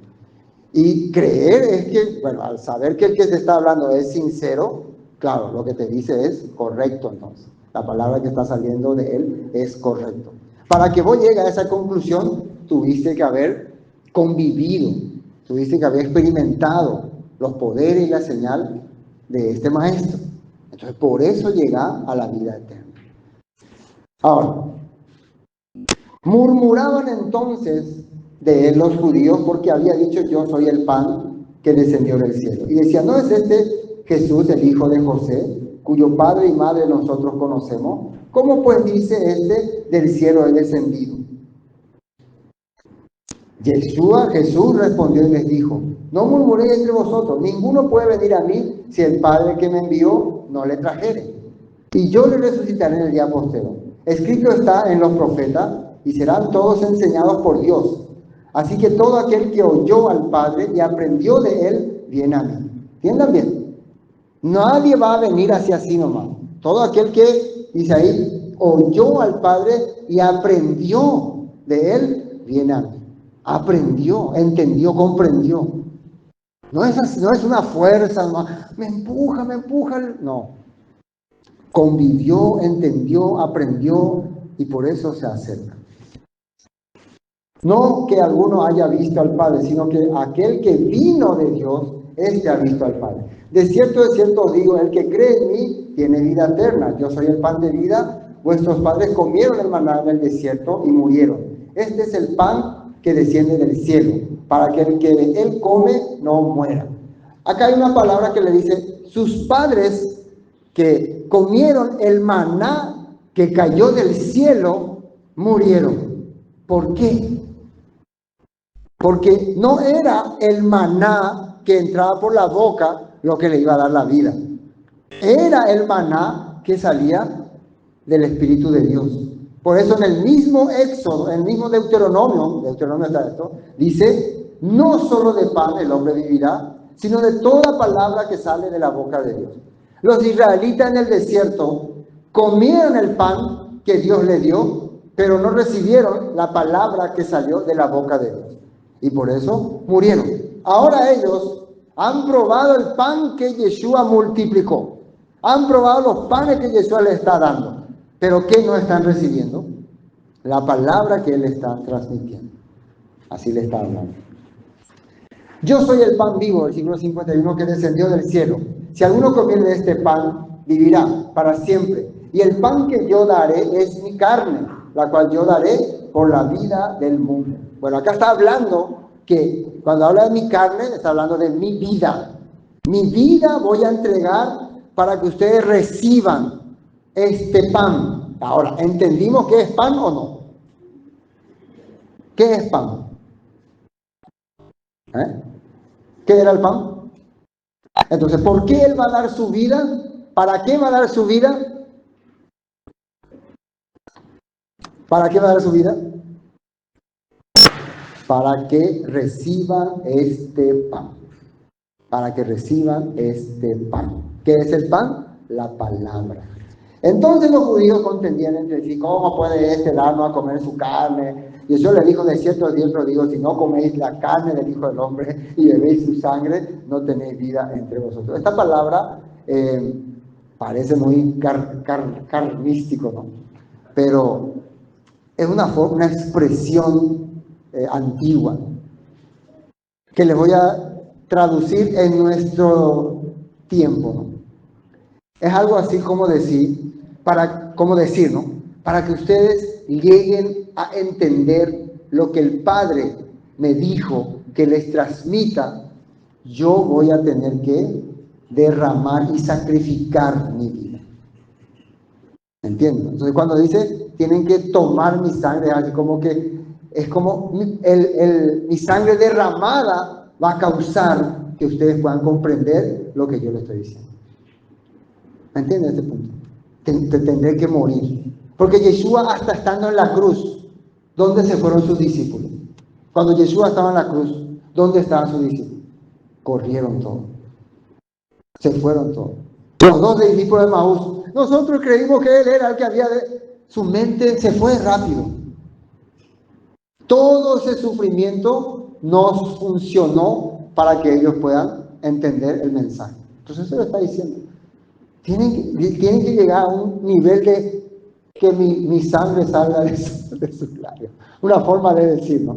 Y creer es que, bueno, al saber que el que te está hablando es sincero, claro, lo que te dice es correcto entonces. La palabra que está saliendo de él es correcto. Para que vos llegues a esa conclusión, tuviste que haber convivido, tuviste que haber experimentado los poderes y la señal de este maestro. Entonces, por eso llega a la vida eterna. Ahora, murmuraban entonces de él los judíos porque había dicho yo soy el pan que descendió del cielo. Y decían, ¿no es este Jesús el hijo de José, cuyo padre y madre nosotros conocemos? ¿Cómo pues dice este del cielo he descendido? Jesús respondió y les dijo, no murmuréis entre vosotros, ninguno puede venir a mí si el Padre que me envió no le trajere. Y yo le resucitaré en el día postero. Escrito está en los profetas, y serán todos enseñados por Dios. Así que todo aquel que oyó al Padre y aprendió de él, viene a mí. ¿Entiendan bien? Nadie va a venir hacia así nomás. Todo aquel que, dice ahí, oyó al Padre y aprendió de él, viene a mí. Aprendió, entendió, comprendió. No es una fuerza, no, me empuja, no. Convivió, entendió, aprendió y por eso se acerca. No que alguno haya visto al Padre, sino que aquel que vino de Dios, este ha visto al Padre. De cierto os digo, el que cree en mí tiene vida eterna. Yo soy el pan de vida. Vuestros padres comieron el maná en el desierto y murieron. Este es el pan que desciende del cielo, para que el que de él come no muera. Acá hay una palabra que le dice, sus padres que comieron el maná que cayó del cielo, murieron. ¿Por qué? Porque no era el maná que entraba por la boca lo que le iba a dar la vida. Era el maná que salía del Espíritu de Dios. Por eso en el mismo Éxodo, en el mismo Deuteronomio está esto, dice, no solo de pan el hombre vivirá, sino de toda palabra que sale de la boca de Dios. Los israelitas en el desierto comieron el pan que Dios le dio, pero no recibieron la palabra que salió de la boca de Dios. Y por eso murieron. Ahora ellos han probado el pan que Yeshua multiplicó. Han probado los panes que Yeshua les está dando. Pero ¿qué no están recibiendo? La palabra que Él está transmitiendo. Así le está hablando. Yo soy el pan vivo, versículo 51, que descendió del cielo. Si alguno comiere de este pan, vivirá para siempre. Y el pan que yo daré es mi carne, la cual yo daré por la vida del mundo. Bueno, acá está hablando que cuando habla de mi carne, está hablando de mi vida. Mi vida voy a entregar para que ustedes reciban este pan. Ahora, ¿entendimos qué es pan o no? ¿Qué es pan? ¿Qué era el pan? Entonces, ¿por qué Él va a dar su vida? ¿Para qué va a dar su vida? ¿Para qué va a dar su vida? Para que reciban este pan. Para que reciban este pan. ¿Qué es el pan? La palabra. Entonces los judíos contendían entre sí, ¿cómo puede este darnos a comer su carne? Y eso le dijo, de cierto os digo, si no coméis la carne del Hijo del Hombre y bebéis su sangre, no tenéis vida entre vosotros. Esta palabra parece muy carnístico, ¿no? Pero es una expresión antigua que les voy a traducir en nuestro tiempo, ¿no? Es algo así como decir, ¿no? Para que ustedes lleguen a entender lo que el Padre me dijo que les transmita, yo voy a tener que derramar y sacrificar mi vida. ¿Entienden? Entonces cuando dice, tienen que tomar mi sangre, así como que es como mi sangre derramada va a causar que ustedes puedan comprender lo que yo les estoy diciendo. ¿Me entienden este punto? Te tendré que morir. Porque Yeshua, hasta estando en la cruz, ¿dónde se fueron sus discípulos? Cuando Yeshua estaba en la cruz, ¿dónde estaban sus discípulos? Corrieron todos. Se fueron todos. Los 12 discípulos de Maús, nosotros creímos que Él era el que había de... Su mente se fue rápido. Todo ese sufrimiento no funcionó para que ellos puedan entender el mensaje. Entonces se lo está diciendo. Tienen que llegar a un nivel de que mi sangre salga de sus labios. Una forma de decirlo.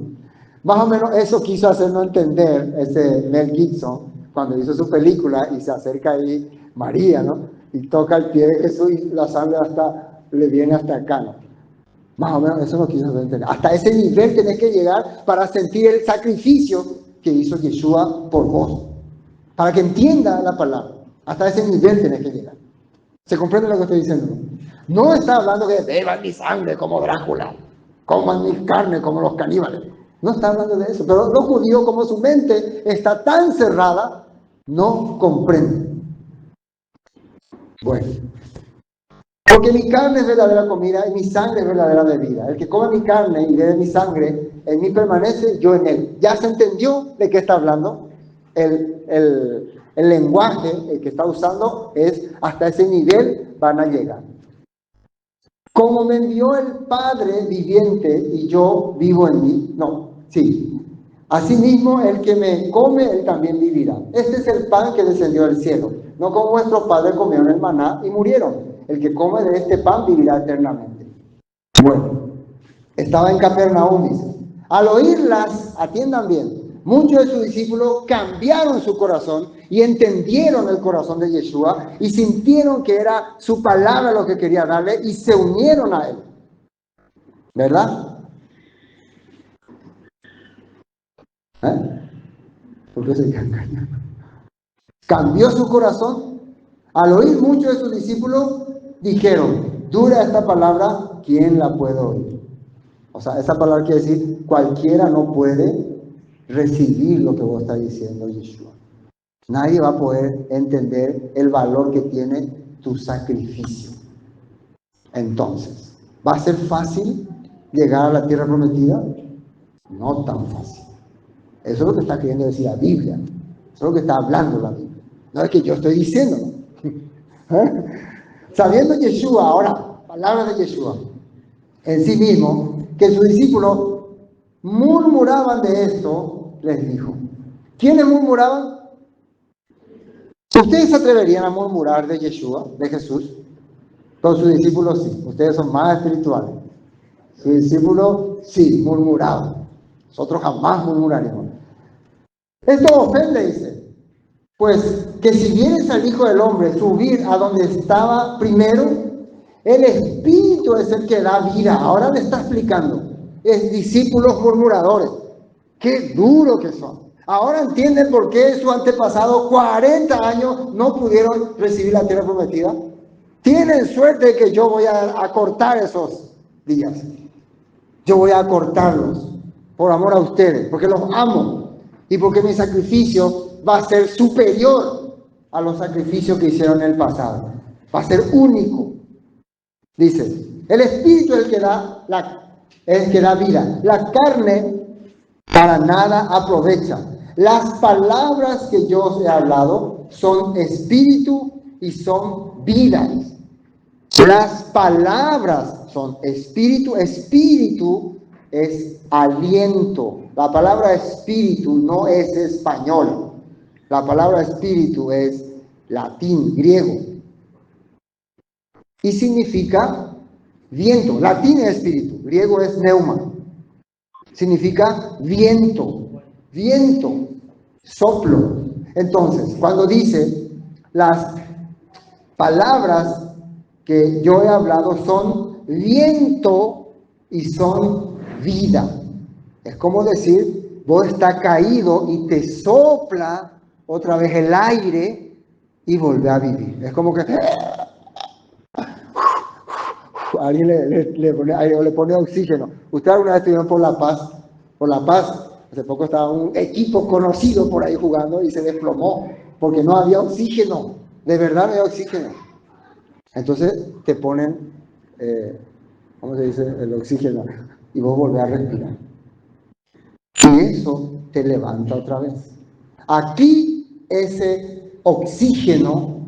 Más o menos eso quiso hacernos entender ese Mel Gibson cuando hizo su película y se acerca ahí María, ¿no? Y toca el pie de Jesús y la sangre le viene hasta acá, ¿no? Más o menos eso no quiso hacer entender. Hasta ese nivel tenés que llegar para sentir el sacrificio que hizo Yeshua por vos. Para que entienda la palabra. Hasta ese nivel tenés que llegar. ¿Se comprende lo que estoy diciendo? No está hablando de beban mi sangre como Drácula, coman mi carne como los caníbales. No está hablando de eso. Pero los judíos, como su mente está tan cerrada, no comprenden. Bueno. Porque mi carne es verdadera comida y mi sangre es verdadera bebida. El que come mi carne y bebe mi sangre, en mí permanece, yo en él. ¿Ya se entendió de qué está hablando? El lenguaje el que está usando es hasta ese nivel van a llegar. Como me envió el Padre viviente y yo vivo en mí, no, sí. Asimismo, el que me come, él también vivirá. Este es el pan que descendió del cielo. No como vuestros padres comieron el maná y murieron. El que come de este pan vivirá eternamente. Bueno, estaba en Capernaum, dice. Al oírlas, atiendan bien, muchos de sus discípulos cambiaron su corazón y entendieron el corazón de Yeshua y sintieron que era su palabra lo que quería darle y se unieron a él. ¿Verdad? ¿Por qué se quedan callados? Cambió su corazón. Al oír muchos de sus discípulos, dijeron, dura esta palabra, ¿quién la puede oír? O sea, esa palabra quiere decir, cualquiera no puede recibir lo que vos estás diciendo, Yeshua. Nadie va a poder entender el valor que tiene tu sacrificio. Entonces, ¿va a ser fácil llegar a la tierra prometida? No tan fácil. Eso es lo que está queriendo decir la Biblia. Eso es lo que está hablando la Biblia. No es que yo estoy diciendo. Sabiendo Yeshua, ahora, palabras de Yeshua, en sí mismo, que sus discípulos murmuraban de esto, les dijo. ¿Quiénes murmuraban? ¿Ustedes se atreverían a murmurar de Yeshua, de Jesús? Con sus discípulos sí. Ustedes son más espirituales. Sus discípulos sí, murmuraban. Nosotros jamás murmuraremos. Esto ofende, dice. Pues que si vienes al Hijo del Hombre subir a donde estaba primero, el Espíritu es el que da vida. Ahora le está explicando. Es discípulos murmuradores. Qué duro que son. Ahora entienden por qué sus antepasados 40 años no pudieron recibir la tierra prometida. Tienen suerte de que yo voy a cortar esos días. Yo voy a cortarlos por amor a ustedes, porque los amo y porque mi sacrificio va a ser superior a los sacrificios que hicieron en el pasado. Va a ser único. Dice, el Espíritu es el que da vida. La carne para nada aprovecha. Las palabras que yo os he hablado son espíritu y son vida. Las palabras son espíritu. Espíritu es aliento. La palabra espíritu no es español. La palabra espíritu es latín, griego. Y significa viento. Latín es espíritu, griego es neuma. Significa viento, viento, soplo. Entonces, cuando dice las palabras que yo he hablado son viento y son vida. Es como decir, vos estás caído y te sopla otra vez el aire y volvés a vivir. Es como que alguien le pone oxígeno. Ustedes alguna vez estuvieron por La Paz. Por La Paz, hace poco estaba un equipo conocido por ahí jugando y se desplomó porque no había oxígeno. De verdad no había oxígeno. Entonces te ponen, ¿cómo se dice? El oxígeno. Y vos volvés a respirar. Y eso te levanta otra vez. Aquí ese oxígeno,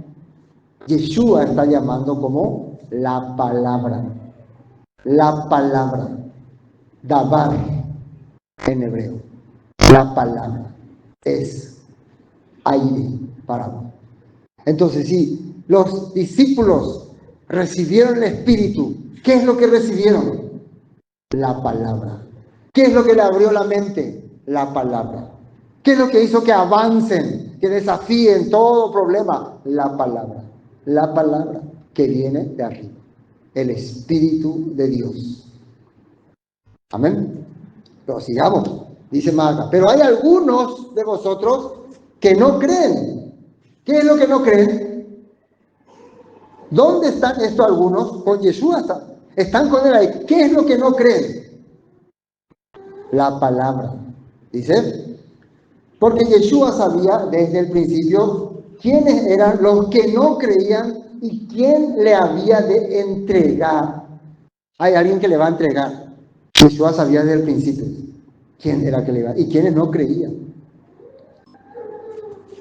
Yeshua está llamando como la palabra. La palabra. Dabar en hebreo. La palabra es aire para vos. Entonces, sí, los discípulos recibieron el Espíritu. ¿Qué es lo que recibieron? La palabra. ¿Qué es lo que le abrió la mente? La palabra. ¿Qué es lo que hizo que avancen, que desafíen todo problema? La palabra. La palabra que viene de arriba. El Espíritu de Dios. Amén. Pero sigamos. Dice Marta. Pero hay algunos de vosotros que no creen. ¿Qué es lo que no creen? ¿Dónde están estos algunos? Con Yeshua están con él ahí. ¿Qué es lo que no creen? La palabra. Dice, porque Yeshua sabía desde el principio quiénes eran los que no creían y quién le había de entregar. Hay alguien que le va a entregar. Yeshua sabía desde el principio quién era que le iba y quiénes no creían.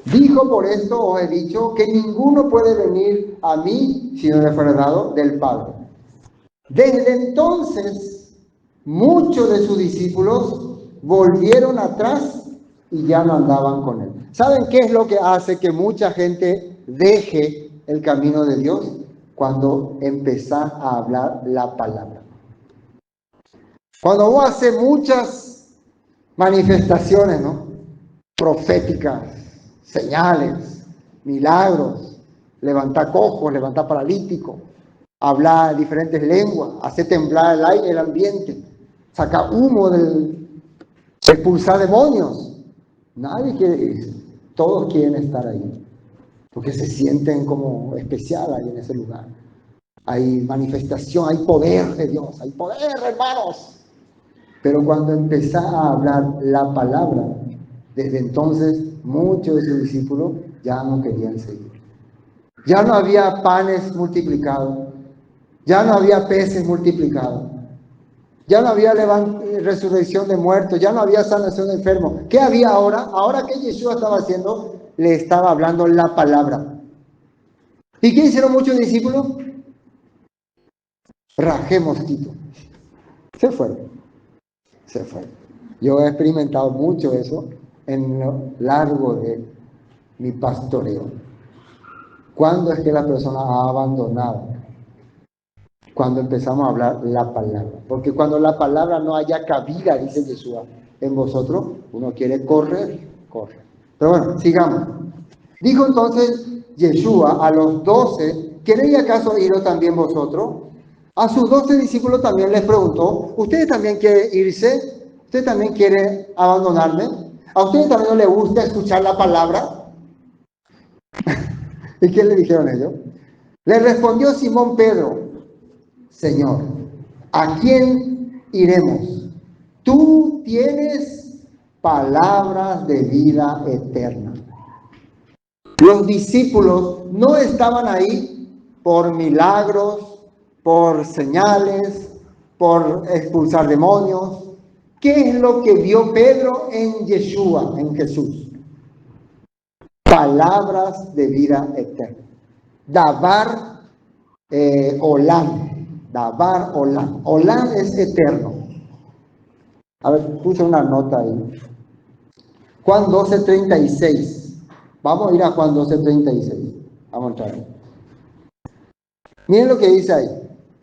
Dijo, por esto os he dicho que ninguno puede venir a mí si no le fuera dado del Padre. Desde entonces, muchos de sus discípulos volvieron atrás y ya no andaban con él. ¿Saben qué es lo que hace que mucha gente deje el camino de Dios? Cuando empezás a hablar la palabra. Cuando vos haces muchas manifestaciones, ¿no? Proféticas, señales, milagros, levantar cojos, levantar paralíticos, hablar diferentes lenguas, hacer temblar el aire, el ambiente, sacar humo expulsar demonios. Nadie quiere eso. Todos quieren estar ahí, porque se sienten como especial ahí en ese lugar. Hay manifestación, hay poder de Dios, hay poder, hermanos. Pero cuando empezaba a hablar la palabra, desde entonces muchos de sus discípulos ya no querían seguir. Ya no había panes multiplicados, ya no había peces multiplicados, ya no había resurrección de muertos, ya no había sanación de enfermos. ¿Qué había ahora? Ahora, ¿qué Yeshua estaba haciendo? Le estaba hablando la palabra. ¿Y qué hicieron muchos discípulos? Rajé mosquito. Se fueron. Yo he experimentado mucho eso en lo largo de mi pastoreo. ¿Cuándo es que la persona ha abandonado? Cuando empezamos a hablar la palabra. Porque cuando la palabra no haya cabida, dice Yeshua, en vosotros, uno quiere correr. Pero bueno, sigamos. Dijo entonces Yeshua a los 12, ¿queréis acaso iros también vosotros? A sus 12 discípulos también les preguntó, ¿ustedes también quieren irse? ¿Ustedes también quieren abandonarme? ¿A ustedes también no les gusta escuchar la palabra? ¿Y qué le dijeron ellos? Le respondió Simón Pedro, Señor, ¿a quién iremos? Tú tienes palabras de vida eterna. Los discípulos no estaban ahí por milagros, por señales, por expulsar demonios. ¿Qué es lo que vio Pedro en Yeshua, en Jesús? Palabras de vida eterna. Dabar Olam. Dabar Olam. Olam es eterno. A ver, puse una nota ahí. Juan 12:36. Vamos a ir a Juan 12:36. Vamos a entrar ahí. Miren lo que dice ahí.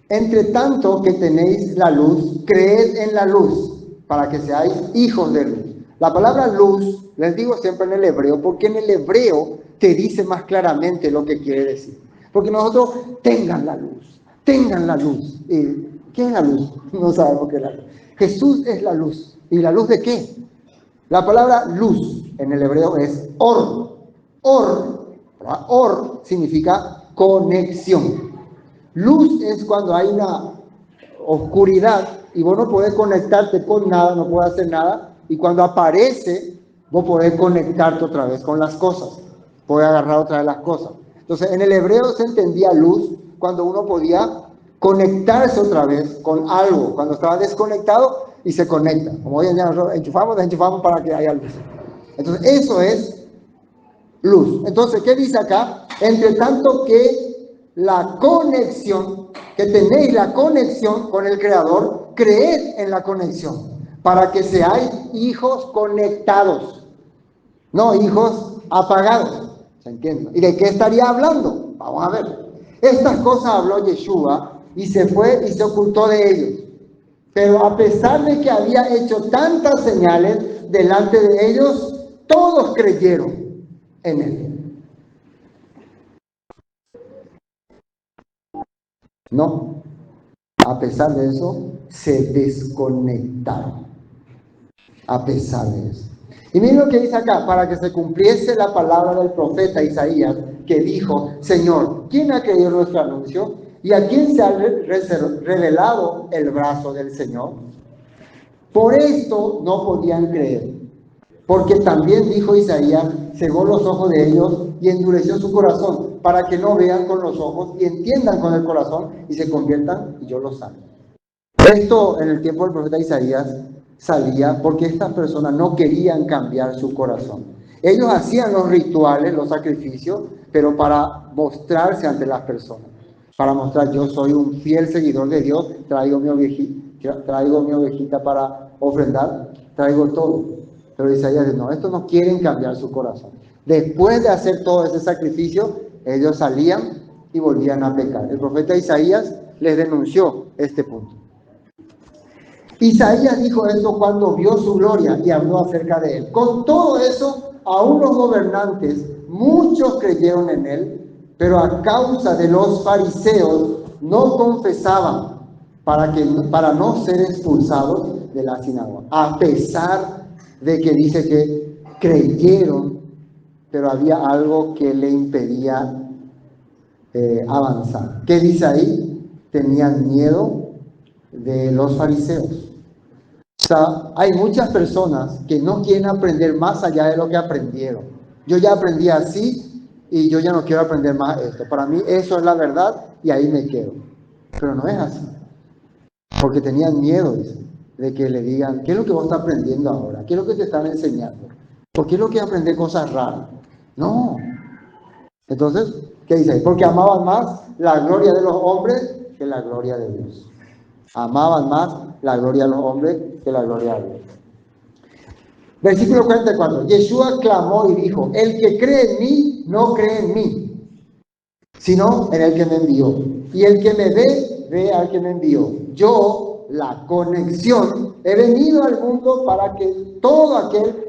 Entre tanto que tenéis la luz, creed en la luz, para que seáis hijos de luz. La palabra luz, les digo siempre en el hebreo, porque en el hebreo te dice más claramente lo que quiere decir. Porque nosotros, tengan la luz. ¿Y qué es la luz? No sabemos qué es la luz. Jesús es la luz. ¿Y la luz de qué? La palabra luz en el hebreo es or. Or significa conexión. Luz es cuando hay una oscuridad y vos no podés conectarte con nada, no podés hacer nada. Y cuando aparece, vos podés conectarte otra vez con las cosas. Podés agarrar otra vez las cosas. Entonces, en el hebreo se entendía luz cuando uno podía conectarse otra vez con algo. Cuando estaba desconectado y se conecta. Como hoy en día nosotros enchufamos para que haya luz. Entonces, eso es luz. Entonces, ¿qué dice acá? Entre tanto que la conexión, que tenéis la conexión con el Creador, creed en la conexión, para que seáis hijos conectados, no hijos apagados. ¿Se entiende? ¿Y de qué estaría hablando? Vamos a ver. Estas cosas habló Yeshua y se fue y se ocultó de ellos. Pero a pesar de que había hecho tantas señales delante de ellos, todos creyeron en él. No, a pesar de eso, se desconectaron. A pesar de eso. Y miren lo que dice acá, para que se cumpliese la palabra del profeta Isaías, que dijo, Señor, ¿quién ha creído nuestro anuncio? ¿Y a quién se ha revelado el brazo del Señor? Por esto no podían creer, porque también dijo Isaías, cegó los ojos de ellos y endureció su corazón, para que no vean con los ojos y entiendan con el corazón y se conviertan y yo los sane. Esto en el tiempo del profeta Isaías salía porque estas personas no querían cambiar su corazón. Ellos hacían los rituales, los sacrificios, pero para mostrarse ante las personas, para mostrar yo soy un fiel seguidor de Dios, traigo mi ovejita para ofrendar, traigo todo. Pero Isaías dice, no, estos no quieren cambiar su corazón. Después de hacer todo ese sacrificio, ellos salían y volvían a pecar. El profeta Isaías les denunció este punto. Isaías dijo esto cuando vio su gloria y habló acerca de él. Con todo eso, aún los gobernantes, muchos creyeron en él, pero a causa de los fariseos no confesaban para no ser expulsados de la sinagoga. A pesar de que dice que creyeron, pero había algo que le impedía avanzar. ¿Qué dice ahí? Tenían miedo de los fariseos. O sea, hay muchas personas que no quieren aprender más allá de lo que aprendieron. Yo ya aprendí así y yo ya no quiero aprender más esto. Para mí eso es la verdad y ahí me quedo. Pero no es así. Porque tenían miedo, dice, de que le digan, ¿qué es lo que vos estás aprendiendo ahora? ¿Qué es lo que te están enseñando? ¿Por qué no quieres aprender cosas raras? No. Entonces, ¿qué dice ahí? Porque amaban más la gloria de los hombres que la gloria de Dios. Amaban más la gloria de los hombres que la gloria de Dios. Versículo 44. Yeshua clamó y dijo, el que cree en mí, no cree en mí, sino en el que me envió. Y el que me ve, ve al que me envió. Yo, la conexión, he venido al mundo para que todo aquel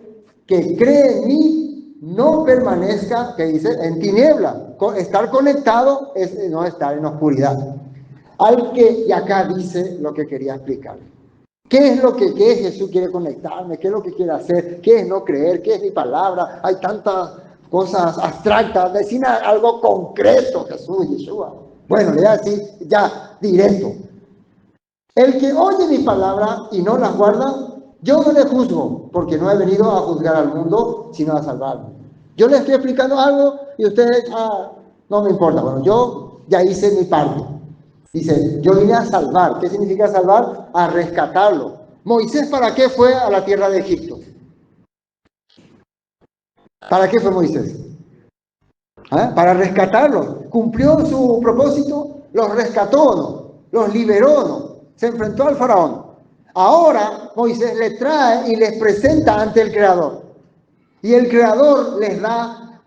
que cree en mí no permanezca, que dice, en tiniebla. Estar conectado es no estar en oscuridad. Y acá dice lo que quería explicar. ¿Qué es Jesús quiere conectarme? ¿Qué es lo que quiere hacer? ¿Qué es no creer? ¿Qué es mi palabra? Hay tantas cosas abstractas. Decir algo concreto, Jesús, Yeshua. Bueno, le voy a decir ya directo. El que oye mi palabra y no las guarda, yo no le juzgo, porque no he venido a juzgar al mundo, sino a salvarlo. Yo le estoy explicando algo y ustedes, no me importa. Bueno, yo ya hice mi parte. Dice, yo vine a salvar. ¿Qué significa salvar? A rescatarlo. Moisés, ¿para qué fue a la tierra de Egipto? ¿Para qué fue Moisés? Para rescatarlos. ¿Cumplió su propósito? ¿Los rescató o no? ¿Los liberó o no? Se enfrentó al faraón. Ahora Moisés les trae y les presenta ante el Creador. Y el Creador les da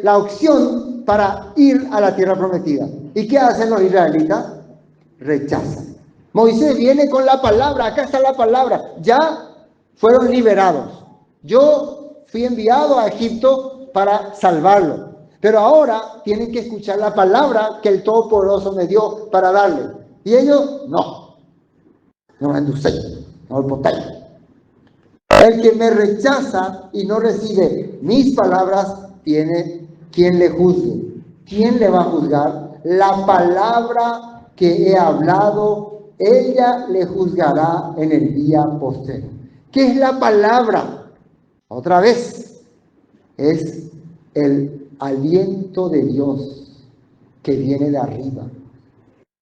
la opción para ir a la tierra prometida. ¿Y qué hacen los israelitas? Rechazan. Moisés viene con la palabra, acá está la palabra, ya fueron liberados. Yo fui enviado a Egipto para salvarlo, pero ahora tienen que escuchar la palabra que el Todopoderoso me dio para darle. Y ellos, no me enducen, no me potáis. El que me rechaza y no recibe mis palabras, tiene quien le juzgue. ¿Quién le va a juzgar? La palabra que he hablado, ella le juzgará en el día postero. ¿Qué es la palabra? Otra vez, es el aliento de Dios que viene de arriba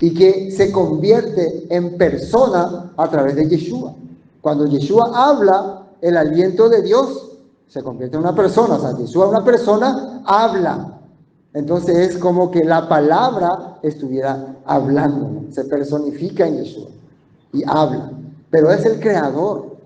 y que se convierte en persona a través de Yeshua. Cuando Yeshua habla, el aliento de Dios se convierte en una persona. O sea, Yeshua, una persona, habla. Entonces es como que la palabra estuviera hablando, se personifica en Yeshua y habla, pero es el creador.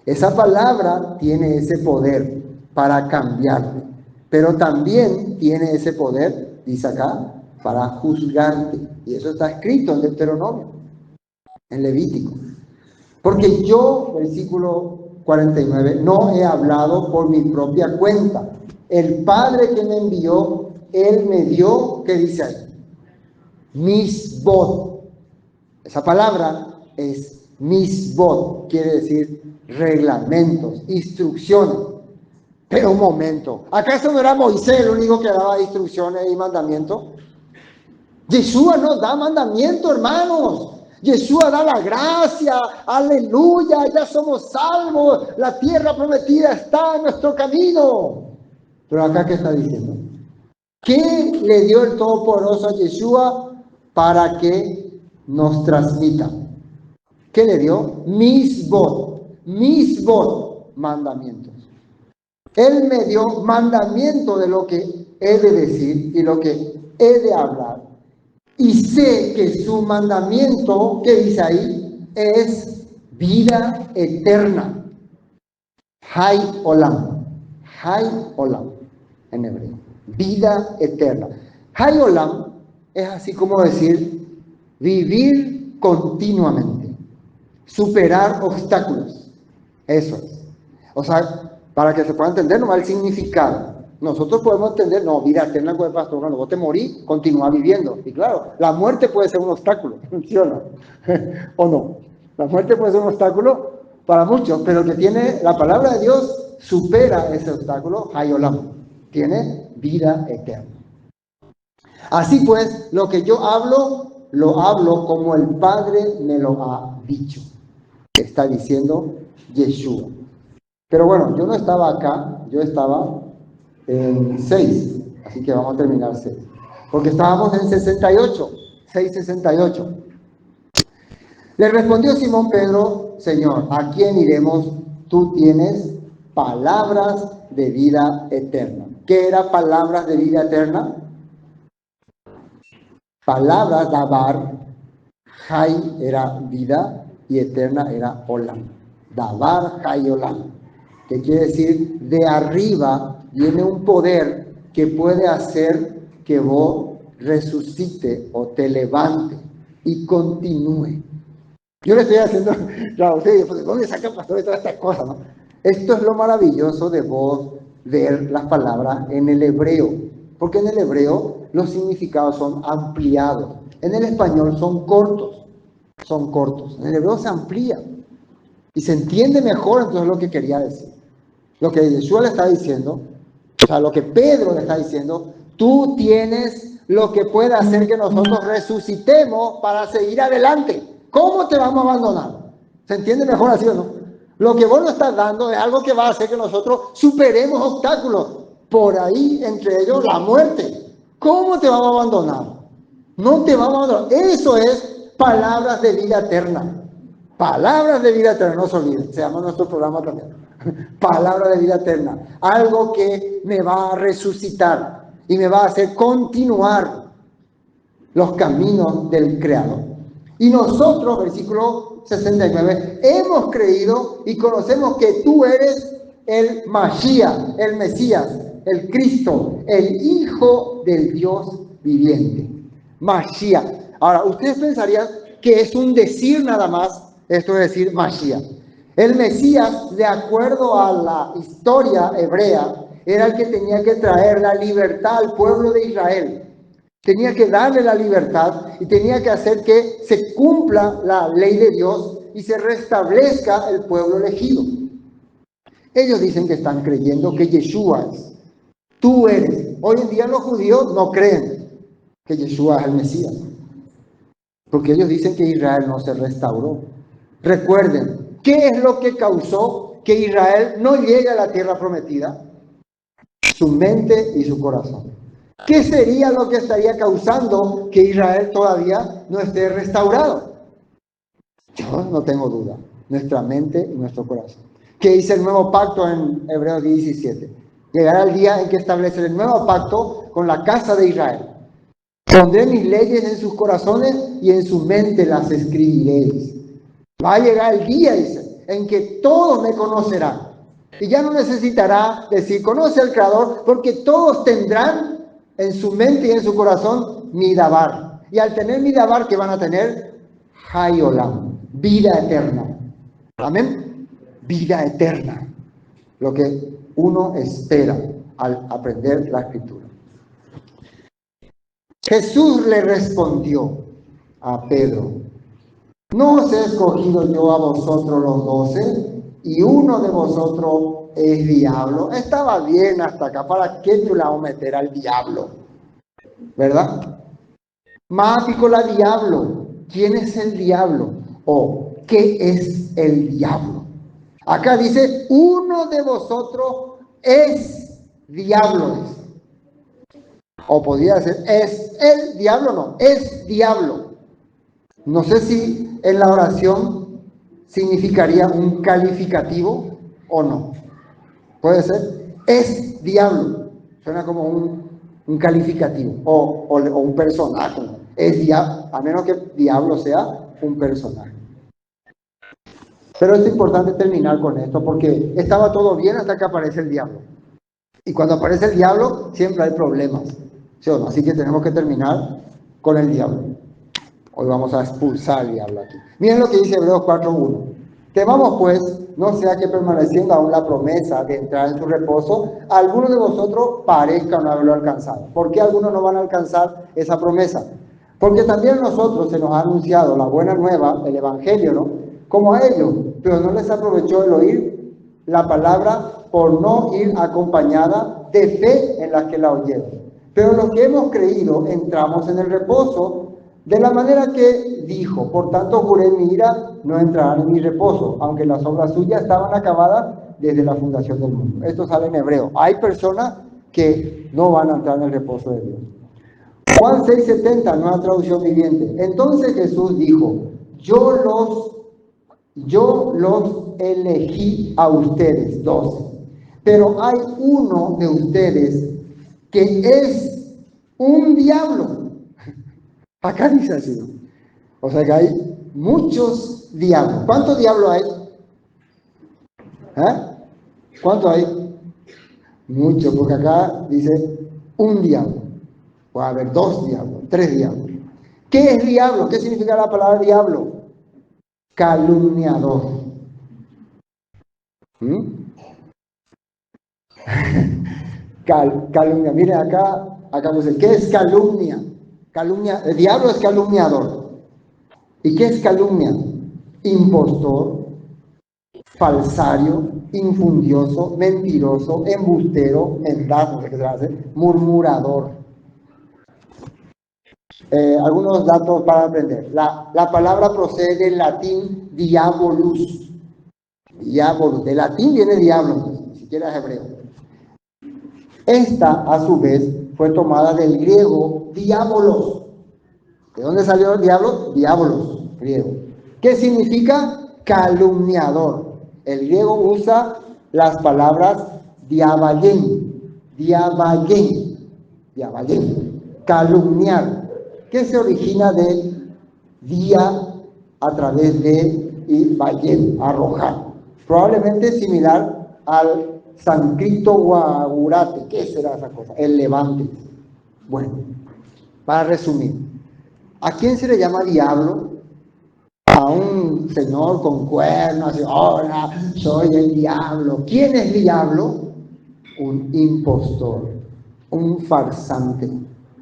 Esa palabra tiene ese poder para cambiarte, pero también tiene ese poder, dice acá, para juzgarte. Y eso está escrito en Deuteronomio, en Levítico. Porque yo, versículo 49, no he hablado por mi propia cuenta. El Padre que me envió, Él me dio, ¿qué dice ahí? Misbot. Esa palabra es misbot, quiere decir reglamentos, instrucciones. Pero un momento, ¿acaso no era Moisés el único que daba instrucciones y mandamientos? Yeshua nos da mandamientos, hermanos. Yeshua da la gracia, aleluya, ya somos salvos, la tierra prometida está en nuestro camino. Pero acá, ¿qué está diciendo? ¿Qué le dio el Todopoderoso a Yeshua para que nos transmita? ¿Qué le dio? Misbot, mandamientos. Él me dio mandamiento de lo que he de decir y lo que he de hablar. Y sé que su mandamiento, ¿qué dice ahí? Es vida eterna. Hay olam, en hebreo. Vida eterna. Hay olam es así como decir vivir continuamente. superar obstáculos. Eso es. O sea, para que se pueda entender nomás el significado. Nosotros podemos entender, no, vida eterna con el pastor, cuando vos te morís, continúa viviendo. Y claro, la muerte puede ser un obstáculo, ¿sí o no? ¿O no? La muerte puede ser un obstáculo para muchos, pero el que tiene la palabra de Dios supera ese obstáculo, Hayolam, tiene vida eterna. Así pues, lo que yo hablo, lo hablo como el Padre me lo ha dicho. Está diciendo Yeshua. Pero bueno, yo no estaba acá, yo estaba en 6, así que vamos a terminar 6. Porque estábamos en 68, 6:68. Le respondió Simón Pedro, Señor, ¿a quién iremos? Tú tienes palabras de vida eterna. ¿Qué era palabras de vida eterna? Palabras, dabar, hay era vida y eterna era olam. Dabar, hay, olam. Que quiere decir, de arriba viene un poder que puede hacer que vos resucite o te levante y continúe. Yo le estoy haciendo, claro, ustedes, ¿de dónde sacan pastor todas estas cosas, no? Esto es lo maravilloso de vos ver las palabras en el hebreo, porque en el hebreo los significados son ampliados, en el español son cortos, en el hebreo se amplía y se entiende mejor entonces lo que quería decir. Lo que Yeshua le está diciendo, o sea, lo que Pedro le está diciendo, tú tienes lo que puede hacer que nosotros resucitemos para seguir adelante. ¿Cómo te vamos a abandonar? ¿Se entiende mejor así o no? Lo que vos nos estás dando es algo que va a hacer que nosotros superemos obstáculos. Por ahí, entre ellos, la muerte. ¿Cómo te vamos a abandonar? No te vamos a abandonar. Eso es palabras de vida eterna. Palabras de vida eterna, no se olviden. Se llama nuestro programa también. Palabra de vida eterna. Algo que me va a resucitar y me va a hacer continuar los caminos del Creador. Y nosotros, versículo 69, hemos creído y conocemos que tú eres el Mashiach, el Mesías, el Cristo, el Hijo del Dios viviente. Mashiach. Ahora, ustedes pensarían que es un decir nada más, esto es decir Mashiach. El Mesías, de acuerdo a la historia hebrea, era el que tenía que traer la libertad al pueblo de Israel. Tenía que darle la libertad y tenía que hacer que se cumpla la ley de Dios y se restablezca el pueblo elegido. Ellos dicen que están creyendo que Yeshua es. Tú eres. Hoy en día los judíos no creen que Yeshua es el Mesías. Porque ellos dicen que Israel no se restauró. Recuerden, ¿qué es lo que causó que Israel no llegue a la tierra prometida? Su mente y su corazón. ¿Qué sería lo que estaría causando que Israel todavía no esté restaurado? Yo no tengo duda. Nuestra mente y nuestro corazón. ¿Qué dice el nuevo pacto en Hebreos 17? Llegará el día en que establece el nuevo pacto con la casa de Israel. Pondré mis leyes en sus corazones y en su mente las escribiréis. Va a llegar el día, dice, en que todos me conocerán. Y ya no necesitará decir, conoce al Creador, porque todos tendrán en su mente y en su corazón mi dabar. Y al tener mi dabar, ¿qué van a tener? Hayolam, vida eterna. Amén. Vida eterna. Lo que uno espera al aprender la escritura. Jesús le respondió a Pedro, ¿no os he escogido yo a vosotros los 12? Y uno de vosotros es diablo. Estaba bien hasta acá. ¿Para qué tú la vas a meter al diablo? ¿Verdad? Máticola diablo. ¿Quién es el diablo? ¿O qué es el diablo? Acá dice, uno de vosotros es diablo. O podría ser, es el diablo, no, es diablo. No sé si en la oración significaría un calificativo o no. Puede ser, es diablo. Suena como un calificativo o un personaje. Es diablo, a menos que diablo sea un personaje. Pero es importante terminar con esto porque estaba todo bien hasta que aparece el diablo. Y cuando aparece el diablo siempre hay problemas. ¿Sí o no? Así que tenemos que terminar con el diablo. Hoy vamos a expulsar al diablo aquí. Miren lo que dice Hebreos 4:1. Temamos pues, no sea que permaneciendo aún la promesa de entrar en su reposo, algunos de vosotros parezcan no haberlo alcanzado. ¿Por qué algunos no van a alcanzar esa promesa? Porque también a nosotros se nos ha anunciado la buena nueva, el evangelio, ¿no? Como a ellos, pero no les aprovechó el oír la palabra por no ir acompañada de fe en las que la oyeron. Pero los que hemos creído entramos en el reposo de la manera que dijo, por tanto juré en mi ira, no entrarán en mi reposo, aunque las obras suyas estaban acabadas desde la fundación del mundo. Esto sale en hebreo. Hay personas que no van a entrar en el reposo de Dios. Juan 6:70, nueva traducción viviente. Entonces Jesús dijo, yo los elegí a ustedes, 12, pero hay uno de ustedes que es un diablo. Acá dice así. O sea que hay muchos diablos. ¿Cuántos diablos hay? ¿Cuántos hay? Muchos, porque acá dice un diablo. Puede haber 2 diablos, 3 diablos. ¿Qué es diablo? ¿Qué significa la palabra diablo? Calumniador. Calumnia. Miren acá dice, ¿qué es calumnia? El diablo es calumniador. ¿Y qué es calumnia? Impostor, falsario, infundioso, mentiroso, embustero, mendaz, no sé qué se hace, murmurador. Algunos datos para aprender. La palabra procede del latín diabolus. Diabolus. De latín viene diablo, ni siquiera es hebreo. Esta, a su vez, fue tomada del griego diabolos. ¿De dónde salió el diablo? Diabolos, griego. ¿Qué significa? Calumniador. El griego usa las palabras diabalén, calumniar, que se origina de dia a través de y balén, arrojar. Probablemente similar al sánscrito guagurate. ¿Qué será esa cosa? El levante. Bueno, para resumir, ¿a quién se le llama diablo? A un señor con cuernos, así, hola, soy el diablo. ¿Quién es diablo? Un impostor, un farsante,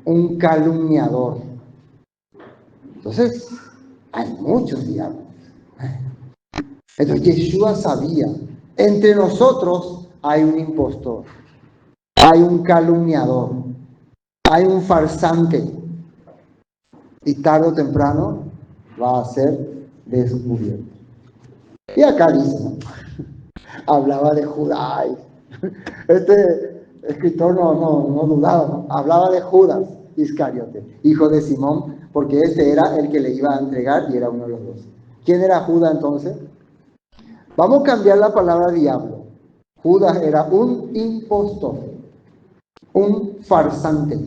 un calumniador. Entonces, hay muchos diablos. Entonces, Yeshua sabía, entre nosotros hay un impostor, hay un calumniador, hay un farsante, y tarde o temprano va a ser descubierto. Y acá dice, ¿no? Hablaba de Judas. Este escritor no dudaba, ¿no? Hablaba de Judas Iscariote, hijo de Simón, porque este era el que le iba a entregar y era uno de los 12. ¿Quién era Judas entonces? Vamos a cambiar la palabra diablo. Judas era un impostor, un farsante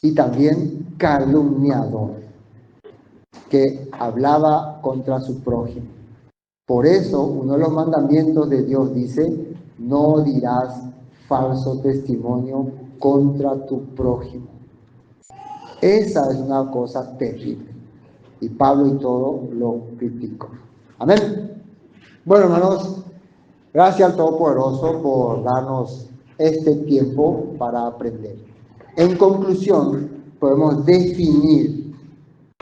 y también calumniador, que hablaba contra su prójimo. Por eso, uno de los mandamientos de Dios dice, no dirás falso testimonio contra tu prójimo. Esa es una cosa terrible. Y Pablo y todo lo criticó. Amén. Bueno, hermanos, gracias al Todopoderoso por darnos este tiempo para aprender. En conclusión, podemos definir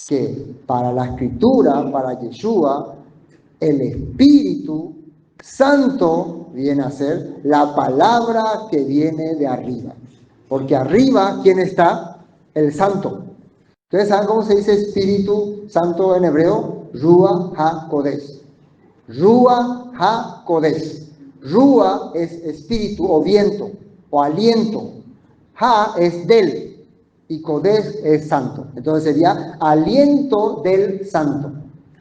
que para la Escritura, para Yeshua, el Espíritu Santo viene a ser la palabra que viene de arriba. Porque arriba, ¿quién está? El Santo. ¿Ustedes saben cómo se dice Espíritu Santo en hebreo? Ruach HaKodesh. Ruach HaKodesh. Ruach es espíritu o viento o aliento. Ha es del y Kodesh es santo. Entonces sería aliento del santo.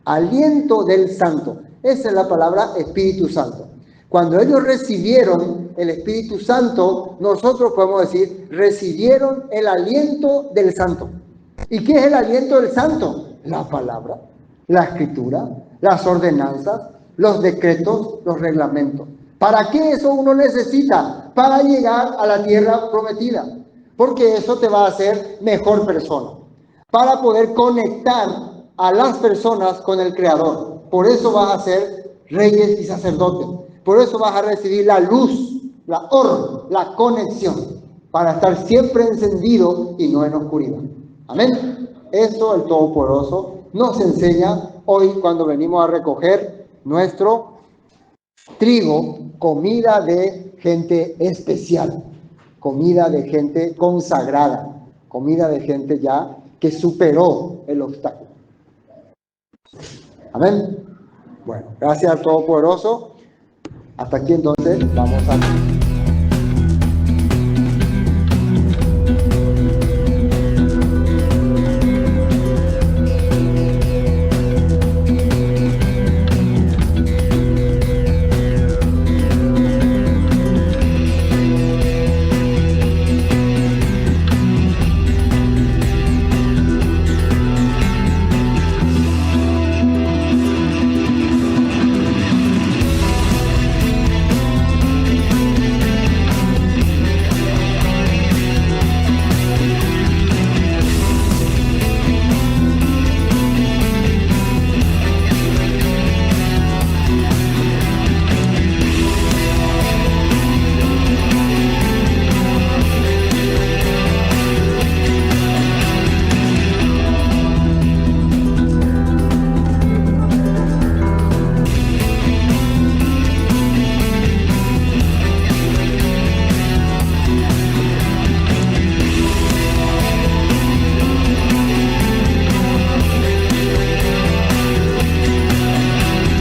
Aliento del santo. Esa es la palabra Espíritu Santo. Cuando ellos recibieron el Espíritu Santo, nosotros podemos decir, recibieron el aliento del santo. ¿Y qué es el aliento del santo? La palabra, la escritura, las ordenanzas, los decretos, los reglamentos. ¿Para qué eso uno necesita? Para llegar a la tierra prometida. Porque eso te va a hacer mejor persona. Para poder conectar a las personas con el Creador. Por eso vas a ser reyes y sacerdotes. Por eso vas a recibir la luz, la la conexión, para estar siempre encendido y no en oscuridad. Amén. Eso el Todopoderoso nos enseña hoy cuando venimos a recoger nuestro trigo, comida de gente especial, comida de gente consagrada, comida de gente ya que superó el obstáculo. Amén. Bueno, gracias al Todopoderoso. Hasta aquí entonces vamos a